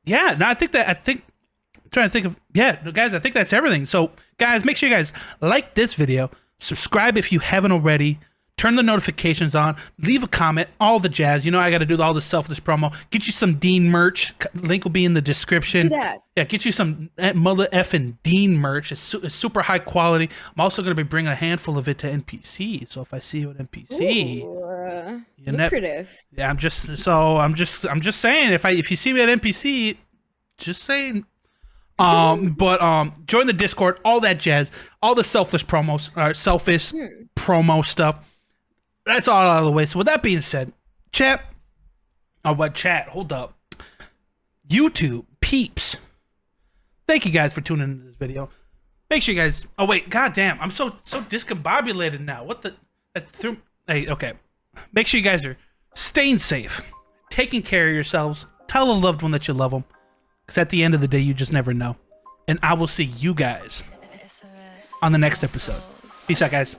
yeah, no, I'm trying to think of, guys, I think that's everything. So guys, make sure you guys like this video, subscribe if you haven't already. Turn the notifications on, leave a comment, all the jazz. You know I got to do all the selfless promo. Get you some Dean merch. Link will be in the description. Do that. Yeah, get you some mother effing Dean merch. It's super high quality. I'm also going to be bringing a handful of it to NPC. So if I see you at NPC, lucrative. I'm just saying, if you see me at NPC, just saying. But join the Discord, all that jazz, all the selfish promo stuff. That's all out of the way. So with that being said, chat? Hold up. YouTube peeps. Thank you guys for tuning into this video. Make sure you guys. Oh wait, goddamn! I'm so discombobulated now. What the? Hey, okay. Make sure you guys are staying safe, taking care of yourselves. Tell a loved one that you love them, because at the end of the day, you just never know. And I will see you guys on the next episode. Peace out, guys.